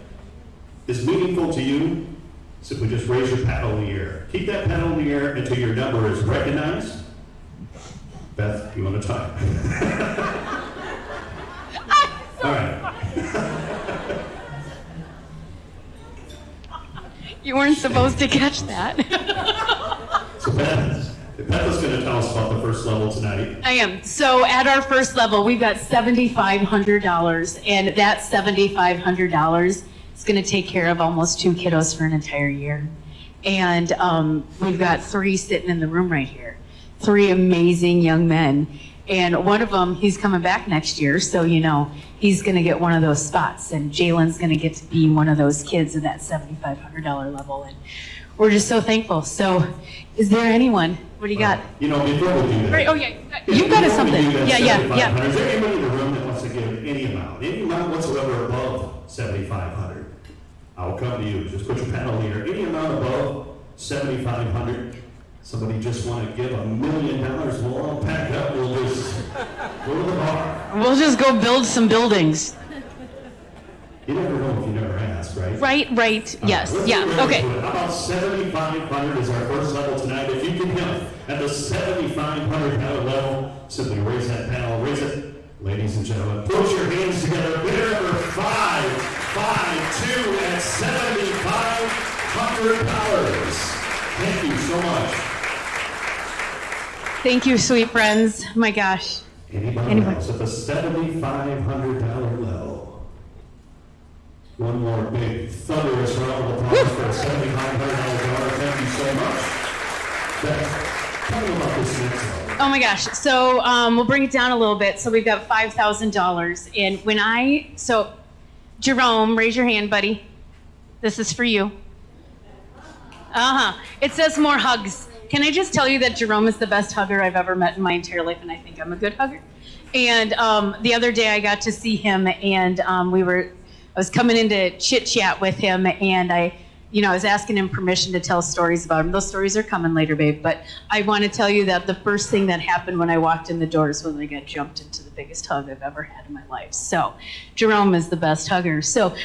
is meaningful to you, simply just raise your paddle in the air. Keep that paddle in the air until your number is recognized. Beth, you want to time? All right. You weren't supposed to catch that. So Beth is going to tell us about the first level tonight. I am. So at our first level, we've got $7,500, and that $7,500 is going to take care of almost 2 kiddos for an entire year. And we've got 3 sitting in the room right here, 3 amazing young men. And one of them, he's coming back next year, so he's going to get one of those spots, and Jalen's going to get to be one of those kids at that $7,500 level, and we're just so thankful. So, is there anyone? What do you got? Before we do that. Right, oh yeah, you got us something. Yeah. Is there anybody in the room that wants to give any amount whatsoever above $7,500? I'll come to you. Just put your paddle in the air. Any amount above $7,500. Somebody just want to give $1 million, we'll all pack up, we'll just go to the bar. We'll just go build some buildings. You never know if you never ask, right? Right, yes, yeah, okay. How about $7,500 is our first level tonight? If you can help at the $7,500 level, simply raise that panel, raise it. Ladies and gentlemen, put your hands together. Bidder number 552 at $7,500. Thank you so much. Thank you, sweet friends. My gosh. Anybody else at the $7,500 level? One more big thunderous round of applause for a $7,500. Thank you so much. Beth, tell me about this next level. Oh my gosh. So we'll bring it down a little bit. So we've got $5,000. And Jerome, raise your hand, buddy. This is for you. It says more hugs. Can I just tell you that Jerome is the best hugger I've ever met in my entire life, and I think I'm a good hugger. And the other day I got to see him, and I was coming in to chit chat with him, and I was asking him permission to tell stories about him. Those stories are coming later, babe. But I want to tell you that the first thing that happened when I walked in the doors was I got jumped into the biggest hug I've ever had in my life. So Jerome is the best hugger.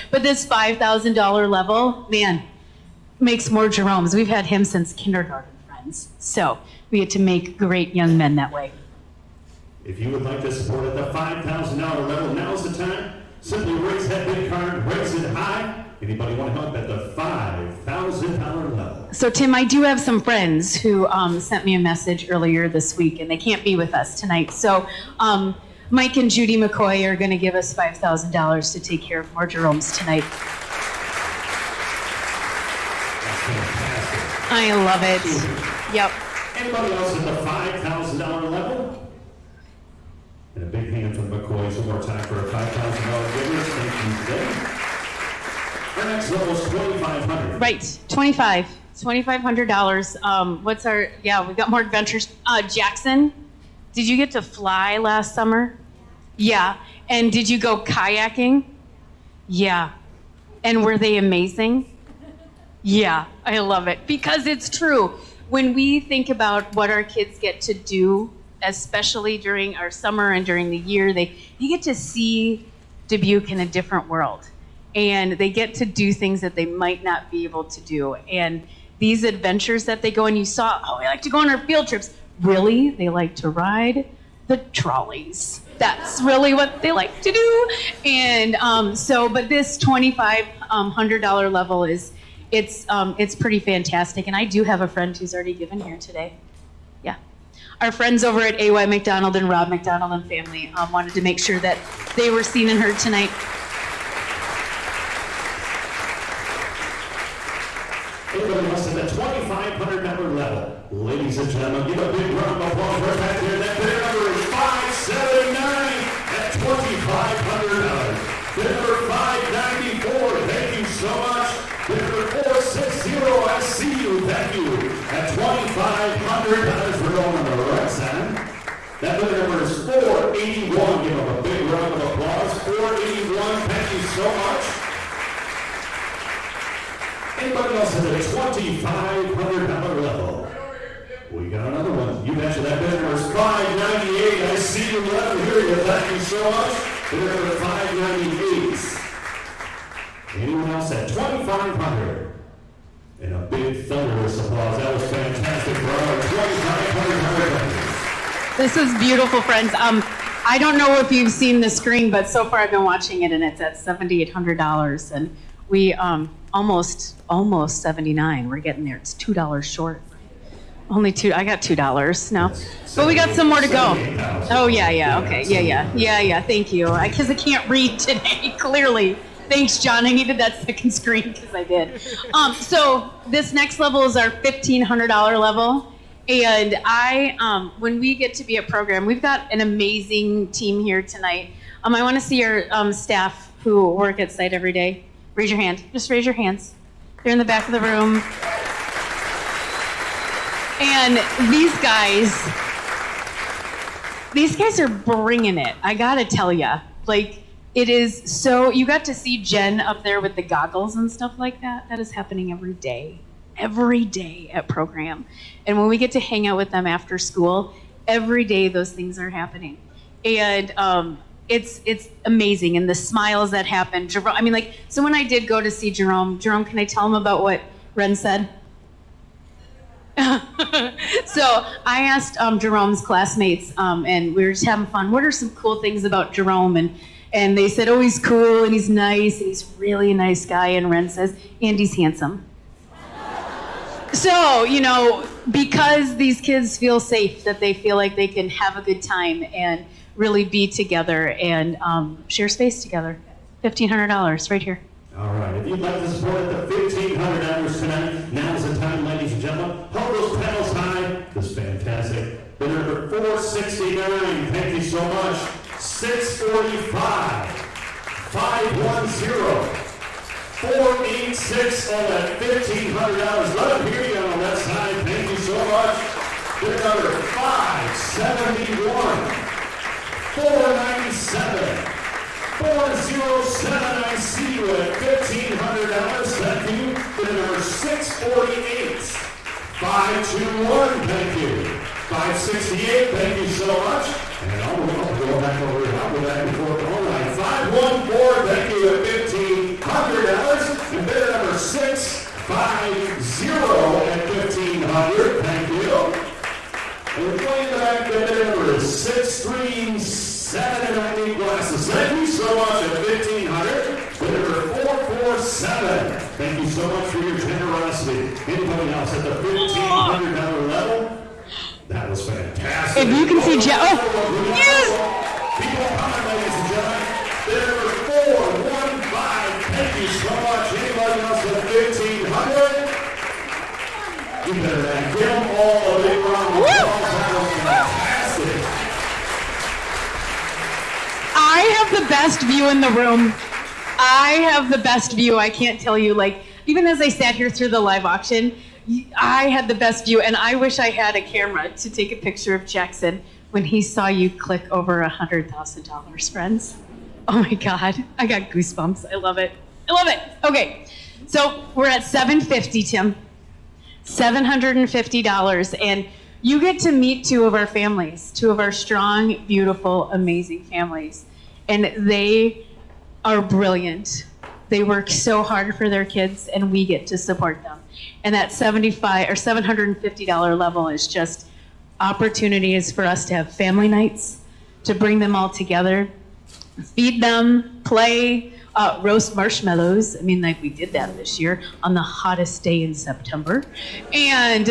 But this $5,000 level, man, makes more Jeromes. We've had him since kindergarten, friends. So we get to make great young men that way. If you would like to support at the $5,000 level, now's the time. Simply raise that big card, raise it high. Anybody want to help at the $5,000 level? So Tim, I do have some friends who sent me a message earlier this week, and they can't be with us tonight. So Mike and Judy McCoy are going to give us $5,000 to take care of more Jeromes tonight. I love it. Yep. Anybody else at the $5,000 level? And a big hand from McCoys one more time for a $5,000 givers. Thank you today. Our next level is $2,500. Right, $2,500. We've got more adventures. Jackson, did you get to fly last summer? Yeah. And did you go kayaking? Yeah. And were they amazing? Yeah, I love it because it's true. When we think about what our kids get to do, especially during our summer and during the year, you get to see Dubuque in a different world, and they get to do things that they might not be able to do. And these adventures that they go, and you saw, oh, they like to go on our field trips. Really, they like to ride the trolleys. That's really what they like to do. And but this $2,500 level it's pretty fantastic. And I do have a friend who's already given here today. Yeah. Our friends over at A.Y. McDonald and Rob McDonald and family wanted to make sure that they were seen and heard tonight. Everybody else at the $2,500 level. Ladies and gentlemen, give a big round of applause right back there. That bid number is 579 at $2,500. Bid number 594, thank you so much. Bid number 460, I see you, thank you. At $2,500, we're going on the right side. That bid number is 481. Give them a big round of applause. 481, thank you so much. Anybody else at the $2,500 level? We got another one. You mentioned that bid number is 598. I see you, love to hear you. Thank you so much. Bid number 598. Anyone else at $2,500? And a big thunderous applause. That was fantastic for our $2,500. This is beautiful, friends. I don't know if you've seen the screen, but so far I've been watching it, and it's at $7,800, and we almost $79. We're getting there. It's $2 short. Only $2. I got $2 now, but we got some more to go. Oh yeah. Okay, yeah. Thank you. Because I can't read today. Clearly. Thanks, John. I needed that second screen because I did. So this next level is our $1,500 level. And when we get to be at program, we've got an amazing team here tonight. I want to see our staff who work at site every day. Raise your hand. Just raise your hands. They're in the back of the room. And these guys are bringing it. I gotta tell ya. Like, it is so, you got to see Jen up there with the goggles and stuff like that. That is happening every day at program. And when we get to hang out with them after school, every day those things are happening. And it's amazing. And the smiles that happen. Jerome, so when I did go to see Jerome, can I tell him about what Ren said? So I asked Jerome's classmates, and we were just having fun. What are some cool things about Jerome? And they said, oh, he's cool, and he's nice, and he's really a nice guy. And Ren says, and he's handsome. So, because these kids feel safe, that they feel like they can have a good time and really be together and share space together. $1,500 right here. All right, if you'd like to support the $1,500 tonight, now's the time, ladies and gentlemen. Hold those pedals high. This is fantastic. Bid number 469, thank you so much. 645, 510, 486 on that $1,500. Let them hear you on that side. Thank you so much. Bid number 571, 497. 407, I see you at $1,500. Thank you. Bid number 648, 521. Thank you. 568. Thank you so much. And I'll go back over here. I'll go back and forth. All right. 514. Thank you at $1,500. And bid number 650 at $1,500. Thank you. And we're going back. Bid number 637. And I need glasses. Thank you so much at $1,500. Bid number 447. Thank you so much for your generosity. Anybody else at the $1,500 level? That was fantastic. If you can see Jeff. Oh, yes! People coming, ladies and gentlemen. Bid number 415. Thank you so much. Anybody else at $1,500? You better give them all a big round of applause. That was fantastic. I have the best view in the room. I have the best view. I can't tell you, even as I sat here through the live auction, I had the best view, and I wish I had a camera to take a picture of Jackson when he saw you click over $100,000, friends. Oh my God, I got goosebumps. I love it. Okay, so we're at $750, Tim. $750, and you get to meet two of our families, two of our strong, beautiful, amazing families, and they are brilliant. They work so hard for their kids, and we get to support them. And that $75 or $750 level is just opportunities for us to have family nights, to bring them all together, feed them, play, roast marshmallows. I mean, like we did that this year on the hottest day in September. And,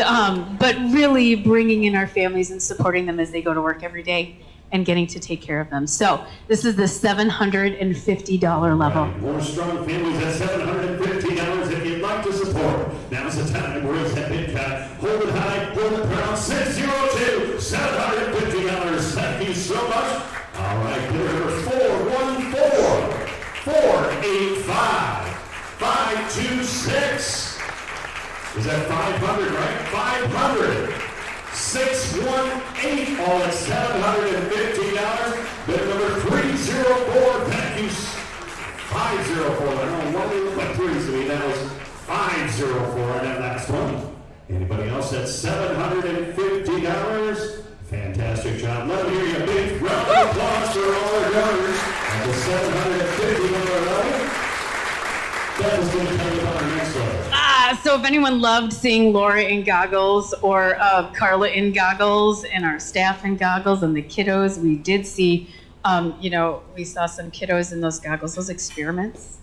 but really bringing in our families and supporting them as they go to work every day and getting to take care of them. So this is the $750 level. Right. More strong families at $750 if you'd like to support. Now's the time. Raise that big cat. Hold it high, hold it proud. 602, $750. Thank you so much. All right, clear number 414 485 526. Is that 500, right? 500. 618, all at $750. Bid number 304, thank you. 504, I don't know what they look like threes to me. That was 504 on that last one. Anybody else at $750? Fantastic job. Let me hear you a big round of applause for all our donors at the $750 level. That was going to tell you about our next level. So if anyone loved seeing Laura in goggles or Carla in goggles and our staff in goggles and the kiddos, we did see, we saw some kiddos in those goggles, those experiments.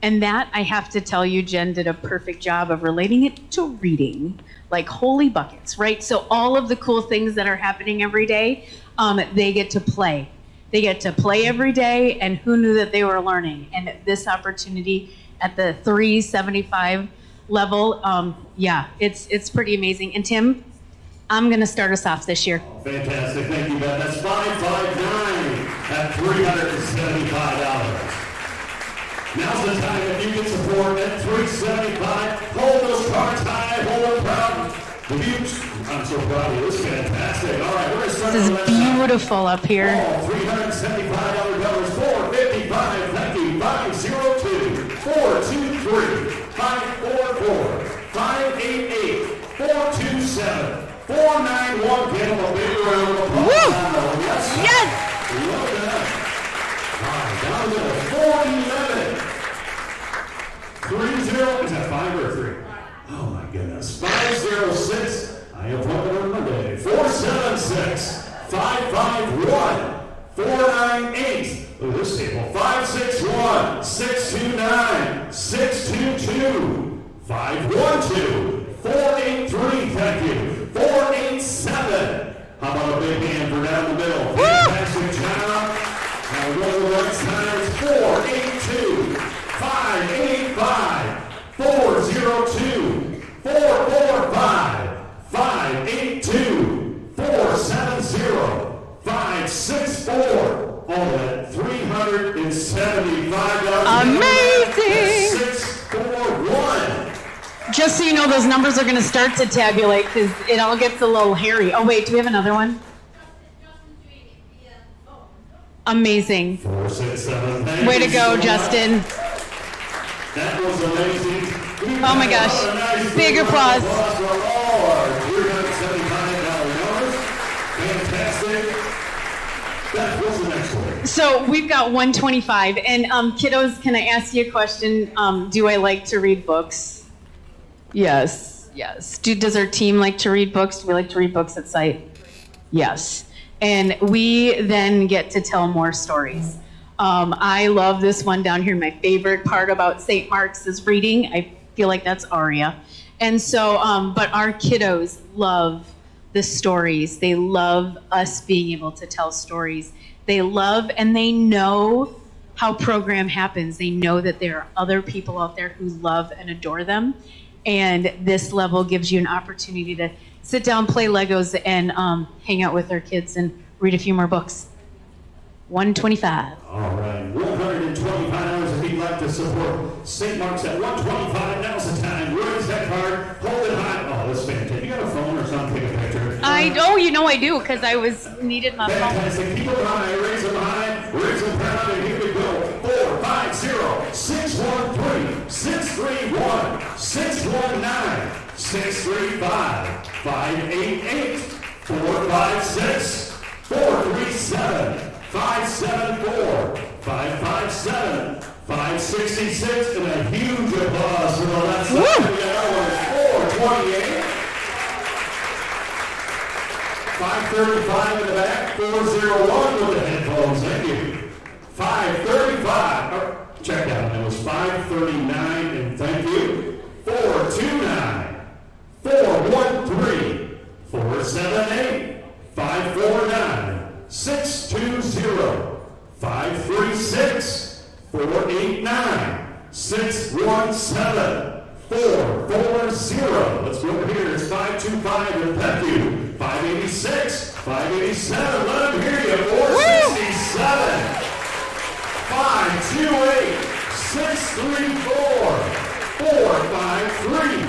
And that, I have to tell you, Jen did a perfect job of relating it to reading, like holy buckets, right? So all of the cool things that are happening every day, they get to play. They get to play every day, and who knew that they were learning? And this opportunity at the 375 level, it's pretty amazing. And Tim, I'm going to start us off this year. Fantastic. Thank you, Beth. That's 559 at $375. Now's the time if you can support at $375. Hold those cards high, hold them proud. The views, I'm so proud of you. This is fantastic. All right, we're going to start. This is beautiful up here. Oh, $375 dollars, $455. Thank you. 502, 423, 544, 588, 427, 491. Give them a big round of applause. Woo! Yes. Yes! Love that. All right, down to 411. 30, is that 5 or 3? Oh my goodness. 506. I appointed on Monday. 476, 551, 498. Look at this table. 561, 629, 622, 512, 483. Thank you. 487. How about a big hand for down the middle? Fantastic job. Now go to the right side. 482, 585, 402, 445, 582, 470, 564. All at $375. Amazing! 641. Just so you know, those numbers are going to start to tabulate because it all gets a little hairy. Oh, wait, do we have another one? Amazing. 467. Way to go, Justin. That was amazing. Oh my gosh. Big applause. For all our $375 donors. Fantastic. That was the next one. So we've got 125. And kiddos, can I ask you a question? Do I like to read books? Yes. Does our team like to read books? Do we like to read books at site? Yes. And we then get to tell more stories. I love this one down here. My favorite part about St. Mark's is reading. I feel like that's Aria. And so, but our kiddos love the stories. They love us being able to tell stories. They love and they know how program happens. They know that there are other people out there who love and adore them. And this level gives you an opportunity to sit down, play Legos, and hang out with our kids and read a few more books. 125. All right, $125 if you'd like to support St. Mark's at 125. Now's the time. Raise that card. Hold it high. Oh, that's fantastic. You got a phone or something? Take a picture. I do because I needed my phone. Fantastic. Keep them high. Raise them high. Raise them proud. And here we go. 450 613 631 619 635 588 456 437 574 557 566, and a huge applause for the left side. We got over 428. 535 in the back, 401 with the headphones. Thank you. 535. Check out. That was 539, and thank you. 429. 413. 478. 549. 620. 536. 489, 617, 440. Let's go over here. It's 525 and thank you. 586, 587. Let them hear you. 467, 528, 634, 453,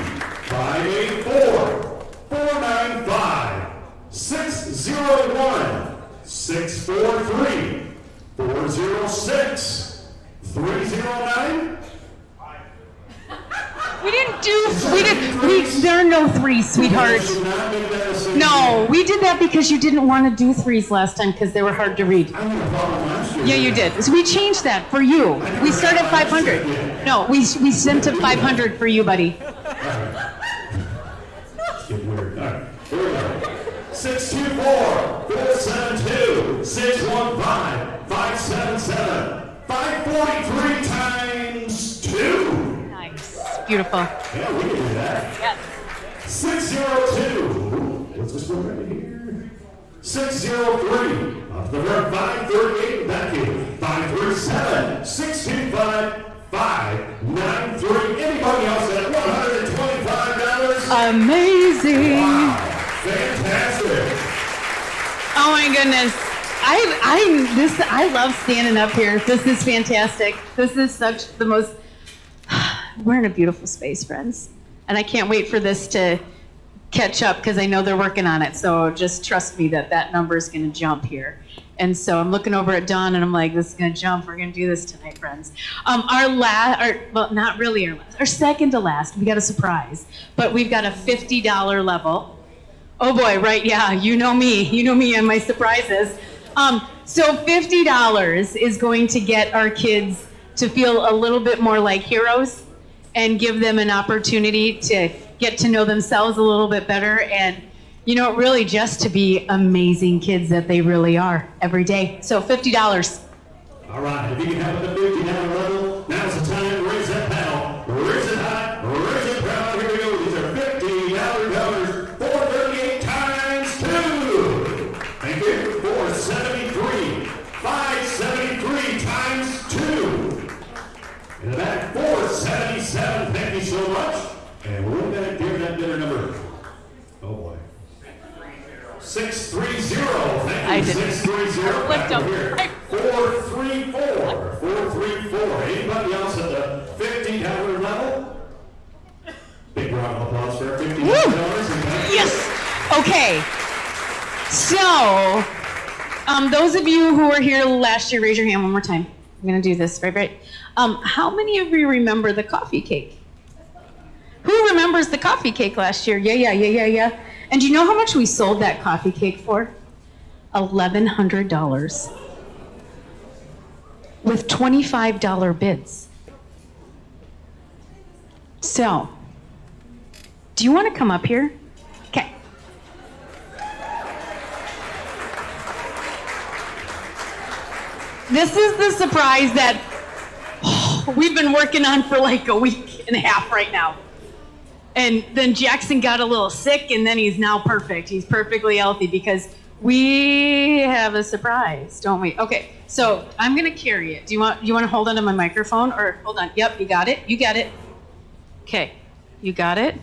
584, 495, 601, 643, 406. 309? There are no threes, sweetheart. No, we did that because you didn't want to do threes last time because they were hard to read. Yeah, you did. So we changed that for you. We started at 500. No, we sent to 500 for you, buddy. Get weird. All right, here we go. 624, 472, 615, 577. 543 times 2. Nice. Beautiful. Yeah, we can do that. Yes. 602. What's this one right here? 603. Up the front, 538. Thank you. 537. 625. 593. Anybody else at $125? Amazing. Wow. Fantastic. Oh my goodness. I love standing up here. This is fantastic. This is such the most, we're in a beautiful space, friends. And I can't wait for this to catch up because I know they're working on it. So just trust me that number is going to jump here. And so I'm looking over at Dawn and I'm like, this is going to jump. We're going to do this tonight, friends. Not really our second to last. We got a surprise, but we've got a $50 level. Oh boy, right? Yeah, you know me. You know me and my surprises. So $50 is going to get our kids to feel a little bit more like heroes and give them an opportunity to get to know themselves a little bit better and, really just to be amazing kids that they really are every day. So $50. All right, if you can have the $50 level, now's the time to raise that paddle. Raise it high, raise it proud. Here we go. These are $50 colors. 438 times 2. Thank you. 473. 573 times 2. In the back, 477. Thank you so much. And we're going to give that dinner number. Oh boy. 630. Thank you. 630. Lift up. 434. 434. Anybody else at the $50 level? Big round of applause for our $50. Yes. Okay. So, those of you who were here last year, raise your hand one more time. I'm going to do this, right. How many of you remember the coffee cake? Who remembers the coffee cake last year? Yeah. And do you know how much we sold that coffee cake for? $1,100. With $25 bids. So, do you want to come up here? Okay. This is the surprise that we've been working on for like a week and a half right now. And then Jackson got a little sick and then he's now perfect. He's perfectly healthy because we have a surprise, don't we? Okay, so I'm gonna carry it. Do you want to hold onto my microphone or hold on? Yep, you got it. You got it. Okay, you got it.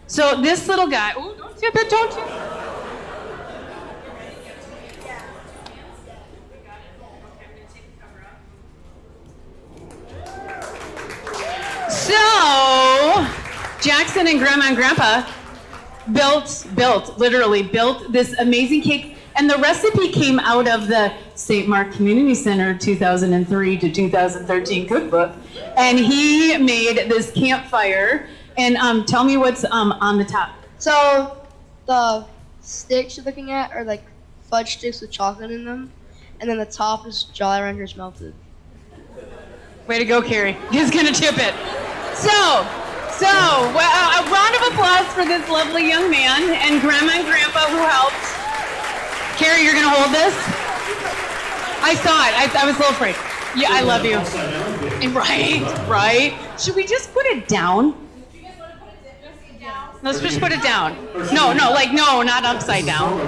So this little guy, oh, don't tip it, don't tip it. So Jackson and Grandma and Grandpa literally built this amazing cake. And the recipe came out of the St. Mark Community Center 2003 to 2013 cookbook. And he made this campfire. And tell me what's on the top. So the sticks you're looking at are like fudge sticks with chocolate in them. And then the top is Jolly Ranchers melted. Way to go, Carrie. He's gonna tip it. So, a round of applause for this lovely young man and Grandma and Grandpa who helped. Carrie, you're gonna hold this? I saw it. I was a little afraid. Yeah, I love you. Right. Should we just put it down? Let's just put it down. No, not upside down.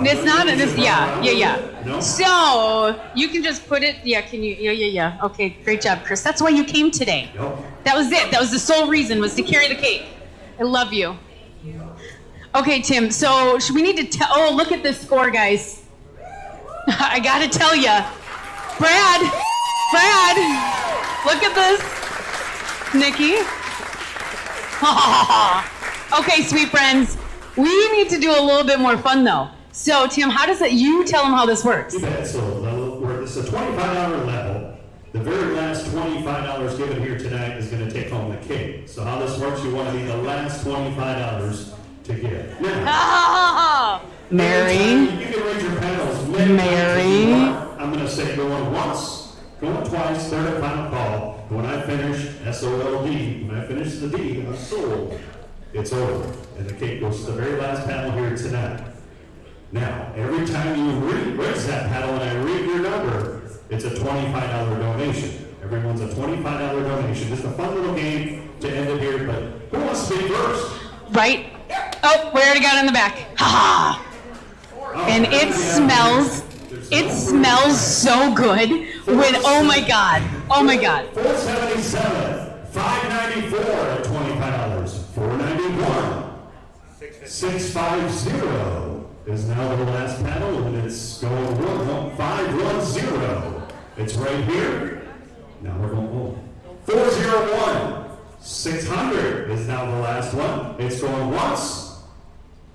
It's not. Yeah. So you can just put it. Yeah. Can you? Yeah. Okay. Great job, Chris. That's why you came today. That was it. That was the sole reason, was to carry the cake. I love you. Okay, Tim. So we need to tell. Oh, look at this score, guys. I gotta tell you, Brad. Look at this. Nikki. Okay, sweet friends. We need to do a little bit more fun, though. So, Tim, how does it? You tell them how this works. You bet. So, it's a $25 level. The very last $25 given here tonight is going to take home the cake. So, how this works? You want to be the last $25 to give. Now, Mary. You can raise your paddles. Mary. I'm going to say going once, going twice, third and final call. When I finish S-O-L-D, when I finish the D, I'm sold. It's over, and the cake goes to the very last paddle here tonight. Now, every time you raise that paddle and I read your number, it's a $25 donation. Everyone's a $25 donation. Just a fun little game to end it here, but who wants to speak first? Right? Oh, we already got it in the back. Ha! And it smells so good with, oh my God. 477, 594 at $25, 491, 650 is now the last paddle, and it's going 510. It's right here. Now we're going home. 401, 600 is now the last one. It's going once.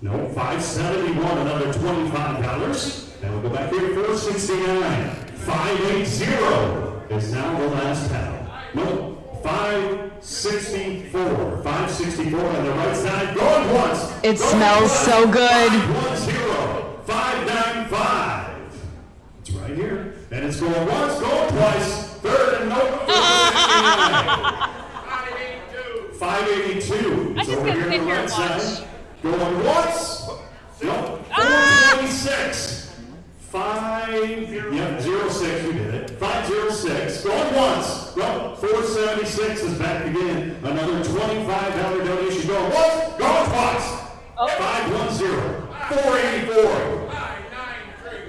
No, 571, another $25. Now we'll go back here, 469, 580 is now the last paddle. No, 564 on the right side, going once. It smells so good. 510, 595. It's right here. And it's going once, going twice, third and no, 582. It's over here on the right side. Going once. No, 426. 506, you did it. 506, going once. No, 476 is back again. Another $25 donation. Going once, going twice. 510, 484,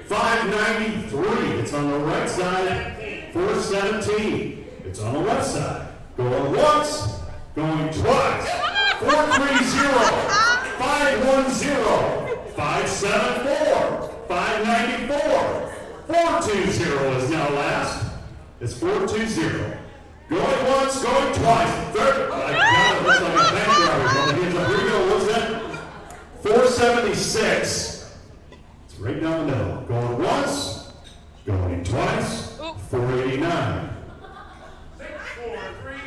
593. It's on the right side. 417. It's on the left side. Going once, going twice. 430, 510, 574. 594. 420 is now last. It's 420. Going once, going twice. Third. I got it. Looks like a bank robbery. Here we go. What's that? 476. It's right down the middle. Going once, going twice. 489.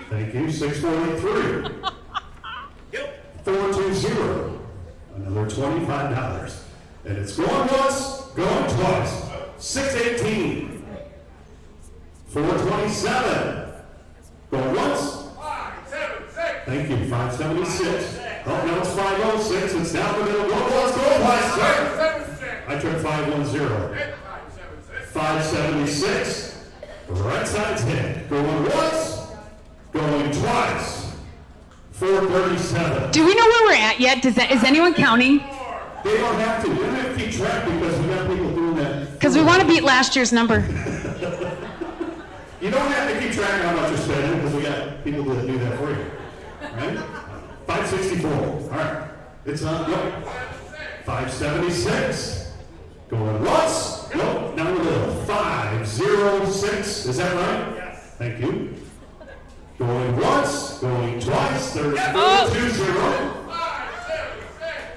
Thank you. 643. 420. Another $25. And it's going once, going twice. 618. 427. Going once. 576. Thank you. 576. Oh, now it's 506. It's down the middle. Going once, going twice. I took 510. 576. The right side's hit. Going once, going twice. 437. Do we know where we're at yet? Is anyone counting? They don't have to. They don't have to keep track because we got people doing that. Because we want to beat last year's number. You don't have to keep track of how much you're spending because we got people that do that for you. Right? 564. All right. It's on. Nope. 576. Going once. Nope. Down the middle. 506. Is that right? Yes. Thank you. Going once. Going twice. 420.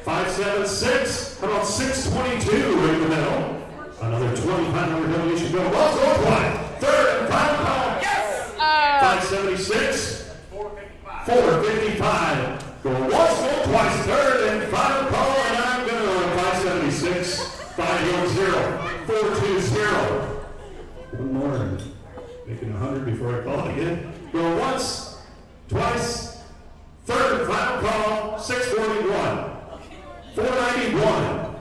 576. How about 622 right in the middle? Another $2,500 donation. Go once, go twice. Third and final call. Yes. 576. 455. Go once, go twice. Third and final call. And I'm going to 576. 510. 420. One more. Make Making 100 before I call it again. Go once, twice, third and final call, 641. 491.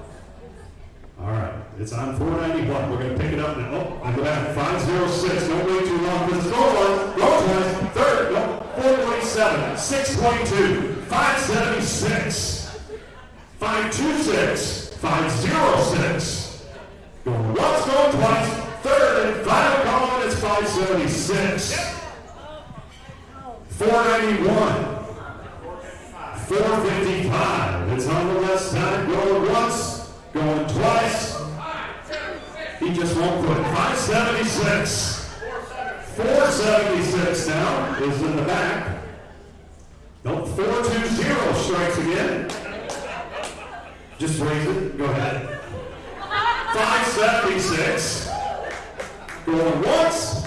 All right, it's on 491. We're going to pick it up now. Oh, I go back. 506. Don't wait too long because it's go once, go twice, third, go. 427, 622, 576, 526, 506. Go once, go twice, third and final call, and it's 576. 491. 455. It's on the left side. Going once, going twice. He just won't quit. 576. 476 now is in the back. No, 420 strikes again. Just raise it. Go ahead. 576. Going once,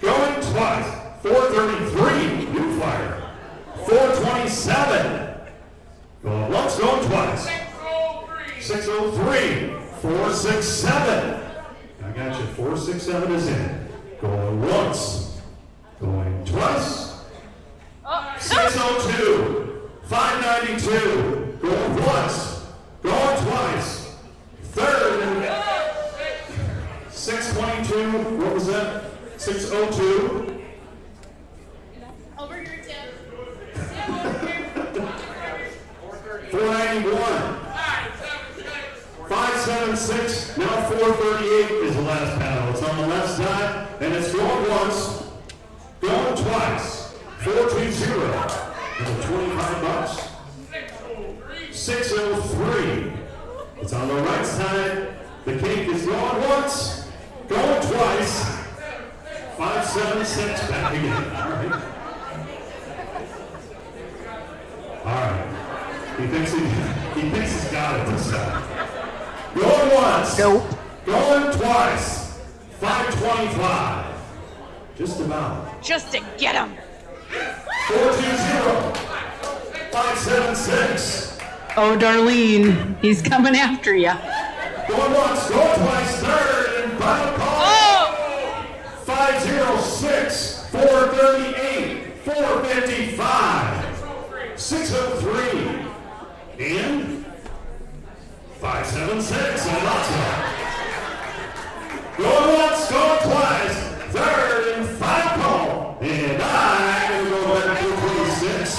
going twice. 433. New flyer. 427. Going once, going twice. 603. 467. I got you. 467 is in. Going once. Going twice. 602. 592. Going once. Going twice. Third. 622. What was that? 602. Over here, Tim. 491. 576. Now 438 is the last paddle. It's on the left side, and it's going once, going twice. 420. Another 25 bucks. 603. It's on the right side. The cake is going once, going twice. 576 back again. All right. All right. He thinks he's got it this time. Going once. Nope. Going twice. 525. Just about. Just to get him. 420. 576. Oh, Darlene, he's coming after you. Going once, going twice, third and final call. Oh! 506. 438. 455. 603. And 576. And lots of going once, going twice, third and final call. And I'm going to go back to 26.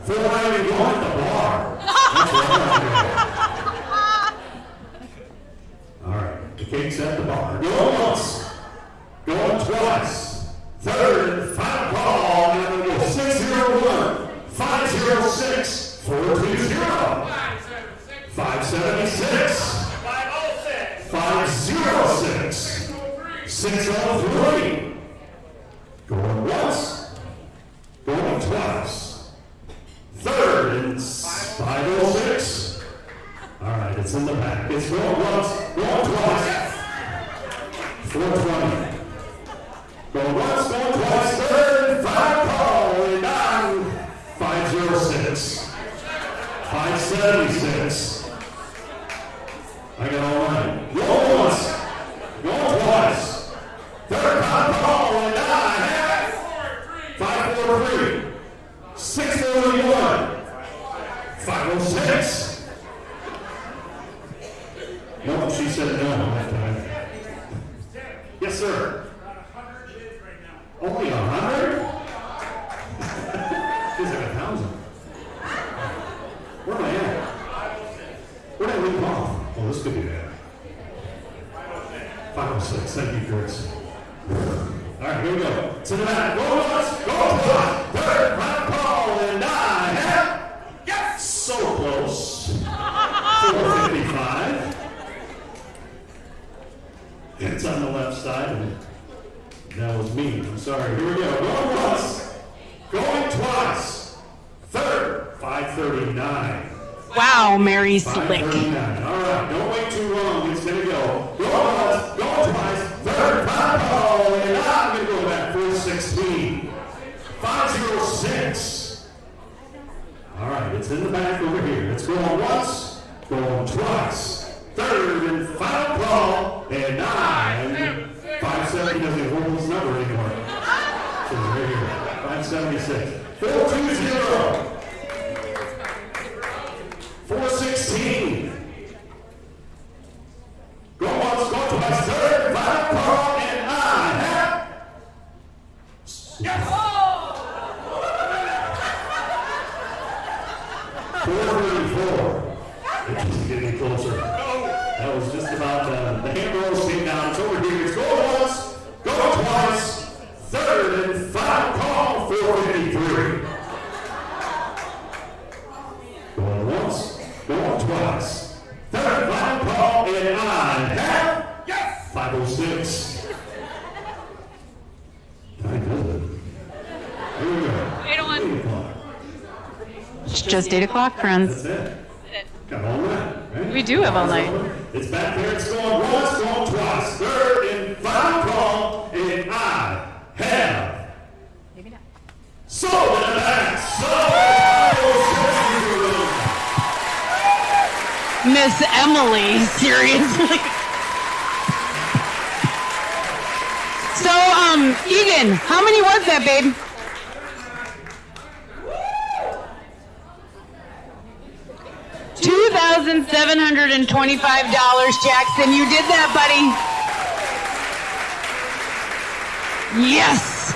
491 at the bar. That's right. All right, the cake's at the bar. Going once, going twice, third and final call. And I'm going to go 601, 506, 420, 576, 506, 603. Going once, going twice, third and 506. All right, it's in the back. It's going once, going twice. 420. Going once, going twice, third and final call. And I'm 506. 576. I got all right. Going once, going twice, third final call. And I have 543. 641. 506. No, she said no that time. Yes, sir. Only 100? Feels like 1,000. Where am I at? Where did I leave off? Oh, this could be bad. 506. Thank you, Chris. All right, here we go. To the back. Go once, go twice. Third, final call, and I have. Yes! So close. 455. It's on the left side, and that was me. I'm sorry. Here we go. Going once, going twice. Third, 539. Wow, Mary Slick. 539. All right, don't wait too long. It's gonna go. Go once, go twice. Third, final call, and I'm gonna go back. 416. 506. All right, it's in the back over here. It's going once, going twice. Third and final call, and 570 doesn't hold his number anymore. 576. 420. 416. Go once, go twice, third, final call, and I have. Yes! 434. It's getting closer. That was just about the hand rolls came down. It's over here. It's go once, go twice, third, and final call, 453. Going once, going twice. Third, final call, and I have 506. Very good. Here we go. 8:01. 8 o'clock. It's just 8 o'clock, friends. That's it. Got all night, right? We do have all night. It's back there. It's going once, going twice. Third, and final call, and I have. Maybe not. Sold in the back. Sold. Miss Emily, seriously. So, Egan, how many was that, babe? $2,725, Jackson. You did that, buddy. Yes.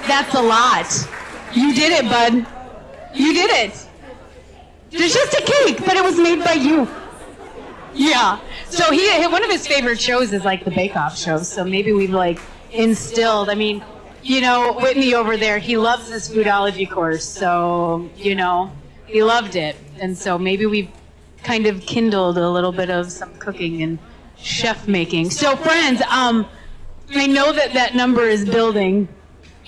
That's a lot. You did it, bud. You did it. There's just a cake, but it was made by you. Yeah. So one of his favorite shows is like the Bake Off shows. So maybe we've like instilled. I mean, you know, Whitney over there, he loves this foodology course. So, you know, he loved it. And so maybe we've kind of kindled a little bit of some cooking and chef making. So friends, I know that number is building.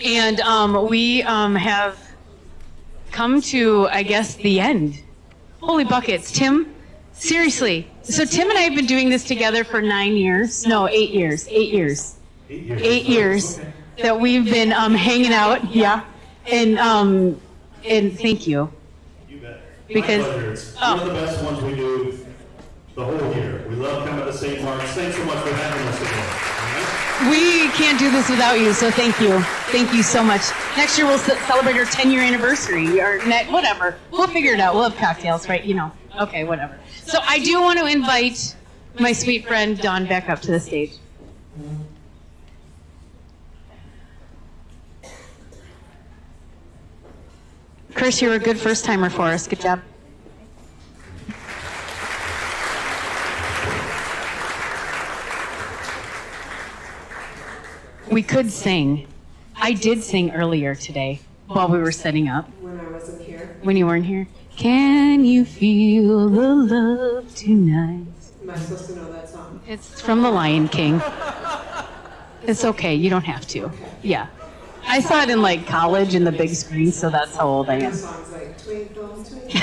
And we have come to, I guess, the end. Holy buckets. Tim, seriously. So Tim and I have been doing this together for 9 years. No, 8 years. 8 years. 8 years that we've been hanging out. Yeah. And thank you. You bet. Because It's one of the best ones we do the whole year. We love coming to St. Mark's. Thanks so much for having us again. we can't do this without you, so thank you. Thank you so much. Next year we'll celebrate our 10-year anniversary, or whatever. We'll figure it out. We'll have cocktails, right? You know. Okay, whatever. So I do want to invite my sweet friend Dawn back up to the stage. Chris, you were a good first-timer for us. Good job. We could sing. I did sing earlier today while we were setting up. When I wasn't here. When you weren't here. Can you feel the love tonight? Am I supposed to know that song? It's from The Lion King. It's okay. You don't have to. Yeah. I saw it in like college in the big screen, so that's how old I am. The song's like Twinkle, Twinkle.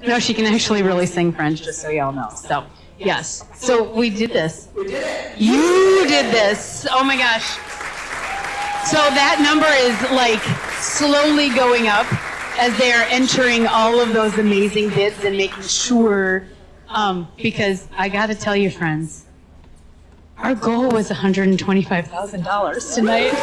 No, she can actually really sing French, just so y'all know. So, yes. So we did this. We did it. You did this. Oh my gosh. So that number is like slowly going up as they are entering all of those amazing bids and making sure, because I got to tell you, friends, our goal was $125,000 tonight.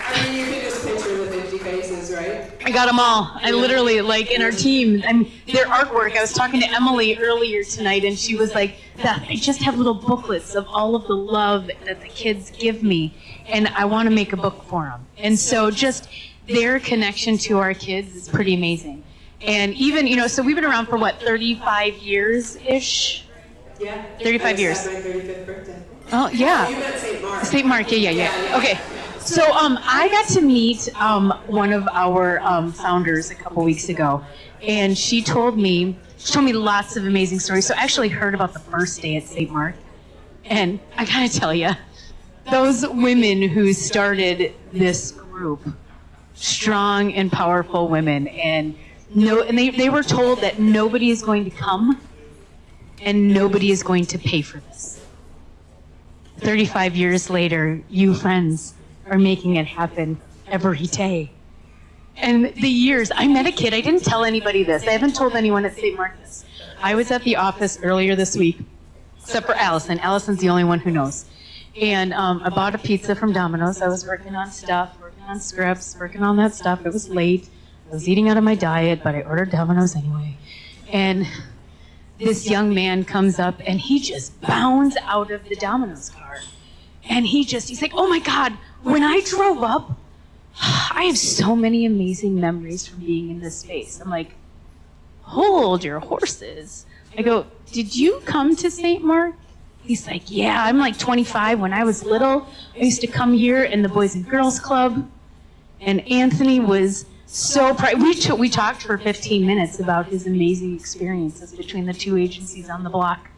I mean, you can just picture the 50 faces, right? I got them all. I literally, like, in our team, I mean, their artwork. I was talking to Emily earlier tonight, and she was like, I just have little booklets of all of the love that the kids give me, and I want to make a book for them. And so just their connection to our kids is pretty amazing. And even, you know, so we've been around for, what, 35 years-ish? Yeah. 35 years. That's my 35th birthday. Oh, yeah. You meant St. Mark. St. Mark, yeah. Okay. So I got to meet one of our founders a couple weeks ago, and she told me lots of amazing stories. So I actually heard about the first day at St. Mark, and I gotta tell you, those women who started this group, strong and powerful women, and they were told that nobody is going to come, and nobody is going to pay for this. 35 years later, you friends are making it happen every day. And the years, I met a kid, I didn't tell anybody this, I haven't told anyone at St. Mark this, I was at the office earlier this week, except for Allison. Allison's the only one who knows. And I bought a pizza from Domino's. I was working on stuff, working on scripts, working on that stuff. It was late. I was eating out of my diet, but I ordered Domino's anyway. And this young man comes up, and he just bounds out of the Domino's car. And he's like, oh my God, when I drove up, I have so many amazing memories from being in this space. I'm like, hold your horses. I go, did you come to St. Mark? He's like, yeah, I'm like 25. When I was little, I used to come here in the Boys and Girls Club. And Anthony was so proud. We talked for 15 minutes about his amazing experiences between the two agencies on the block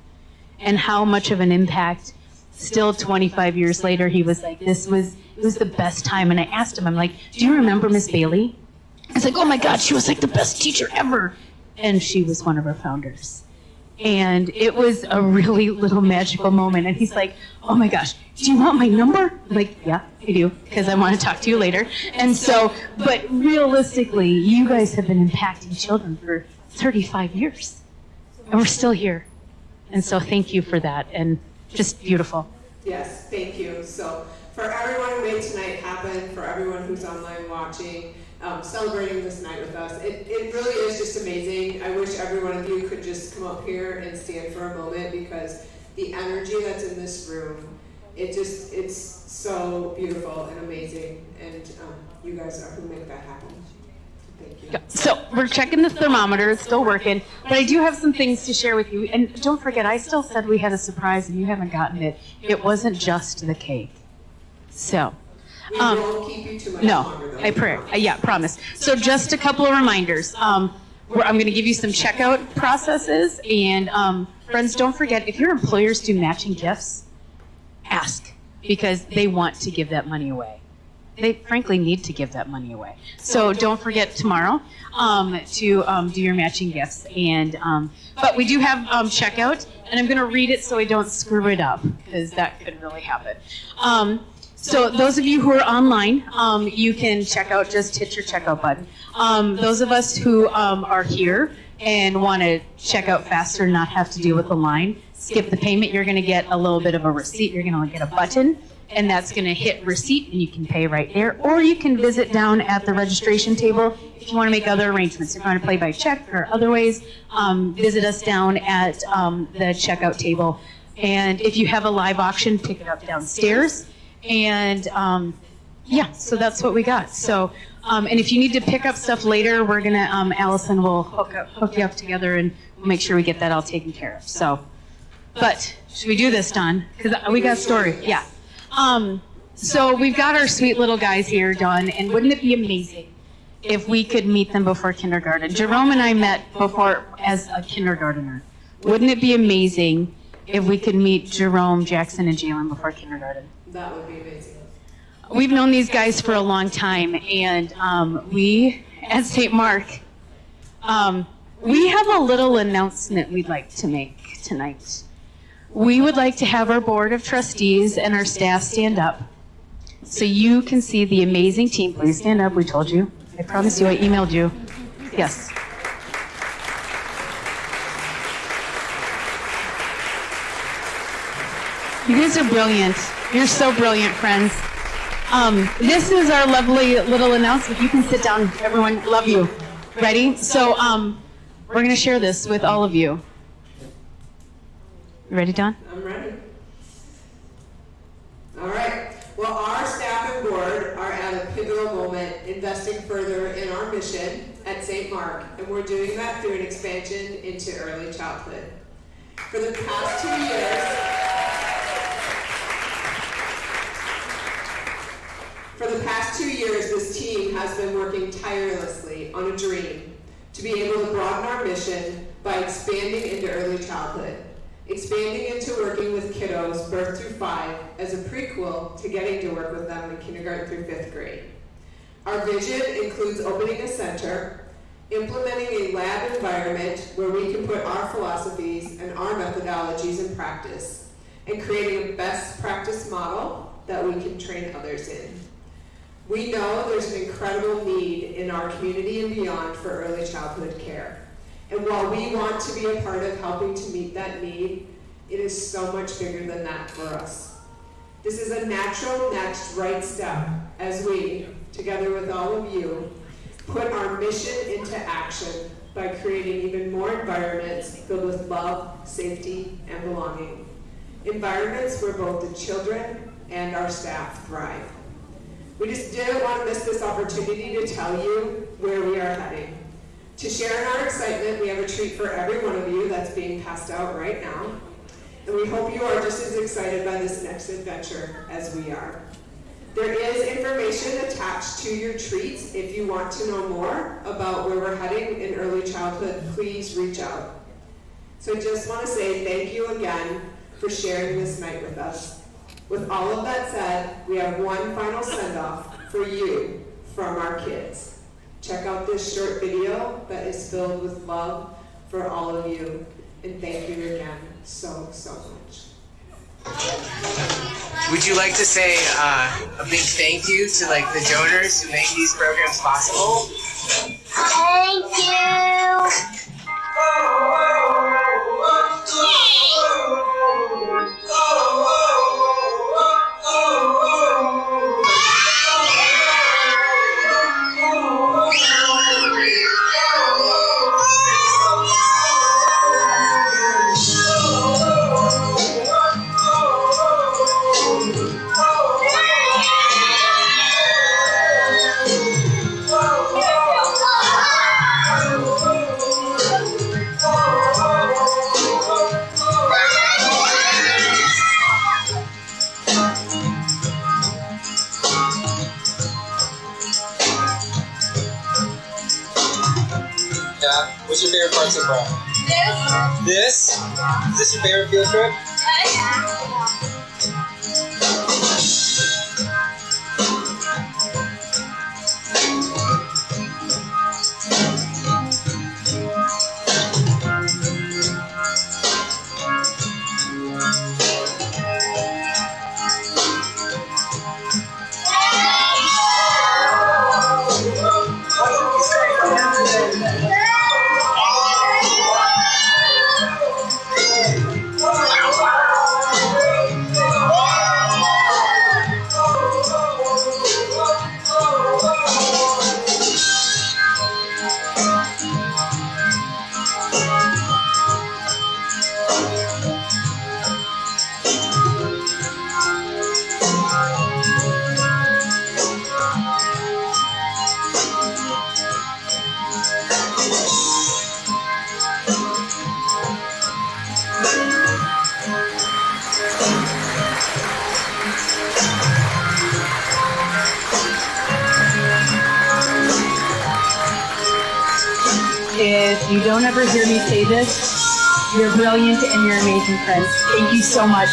and how much of an impact. Still 25 years later, he was like, it was the best time. And I asked him, I'm like, do you remember Miss Bailey? He's like, oh my God, she was like the best teacher ever. And she was one of our founders. And it was a really little magical moment. And he's like, oh my gosh, do you want my number? I'm like, yeah, I do, because I want to talk to you later. And so, but realistically, you guys have been impacting children for 35 years. And we're still here. And so thank you for that. And just beautiful. Yes, thank you. So for everyone who made tonight happen, for everyone who's online watching, celebrating this night with us, it really is just amazing. I wish every one of you could just come up here and stand for a moment, because the energy that's in this room, it's so beautiful and amazing, and you guys are who make that happen. Thank you. So we're checking the thermometer, it's still working, but I do have some things to share with you. And don't forget, I still said we had a surprise and you haven't gotten it. It wasn't just the cake. So, we won't keep you too much longer, though. I pray. Yeah, promise. So just a couple of reminders. I'm going to give you some checkout processes, and friends, don't forget, if your employers do matching gifts, ask, because they want to give that money away. They frankly need to give that money away. So don't forget tomorrow to do your matching gifts. And but we do have checkout, and I'm going to read it so I don't screw it up, because that could really happen. So those of you who are online, you can check out, just hit your checkout button. Those of us who are here and want to check out faster and not have to deal with the line, skip the payment. You're going to get a little bit of a receipt. You're going to get a button, and that's going to hit receipt, and you can pay right there. Or you can visit down at the registration table if you want to make other arrangements. If you want to pay by check or other ways, visit us down at the checkout table. And if you have a live auction, pick it up downstairs. And yeah, so that's what we got. So, and if you need to pick up stuff later, we're going to, Allison will hook you up together, and we'll make sure we get that all taken care of. So, but should we do this, Don? Because we got a story. Yeah. So we've got our sweet little guys here, Dawn, and wouldn't it be amazing if we could meet them before kindergarten? Jerome and I met before as a kindergartner. Wouldn't it be amazing if we could meet Jerome, Jackson, and Jalen before kindergarten? That would be amazing. We've known these guys for a long time, and we at St. Mark, we have a little announcement we'd like to make tonight. We would like to have our board of trustees and our staff stand up so you can see the amazing team. Please stand up. We told you. I promise you. I emailed you. Yes. You guys are brilliant. You're so brilliant, friends. This is our lovely little announcement. You can sit down. Everyone, love you. Ready? So we're going to share this with all of you. You ready, Don? I'm ready. All right. Well, our staff and board are at a pivotal moment, investing further in our mission at St. Mark, and we're doing that through an expansion into early childhood. For the past 2 years, this team has been working tirelessly on a dream to be able to broaden our mission by expanding into early childhood. Expanding into working with kiddos birth through 5 as a prequel to getting to work with them in kindergarten through 5th grade. Our vision includes opening a center, implementing a lab environment where we can put our philosophies and our methodologies in practice, and creating a best practice model that we can train others in. We know there's an incredible need in our community and beyond for early childhood care. And while we want to be a part of helping to meet that need, it is so much bigger than that for us. This is a natural next right step as we, together with all of you, put our mission into action by creating even more environments filled with love, safety, and belonging. Environments where both the children and our staff thrive. We just didn't want to miss this opportunity to tell you where we are heading. To share in our excitement, we have a treat for every one of you that's being passed out right now. And we hope you are just as excited by this next adventure as we are. There is information attached to your treats. If you want to know more about where we're heading in early childhood, please reach out. So I just want to say thank you again for sharing this night with us. With all of that said, we have one final send-off for you from our kids. Check out this short video that is filled with love for all of you. And thank you again so, so much. Would you like to say a big thank you to like the donors who make these programs possible? Thank you. What's your favorite part so far? This? Is this your favorite field trip? If you don't ever hear me say this, you're brilliant and you're amazing friends. Thank you so much.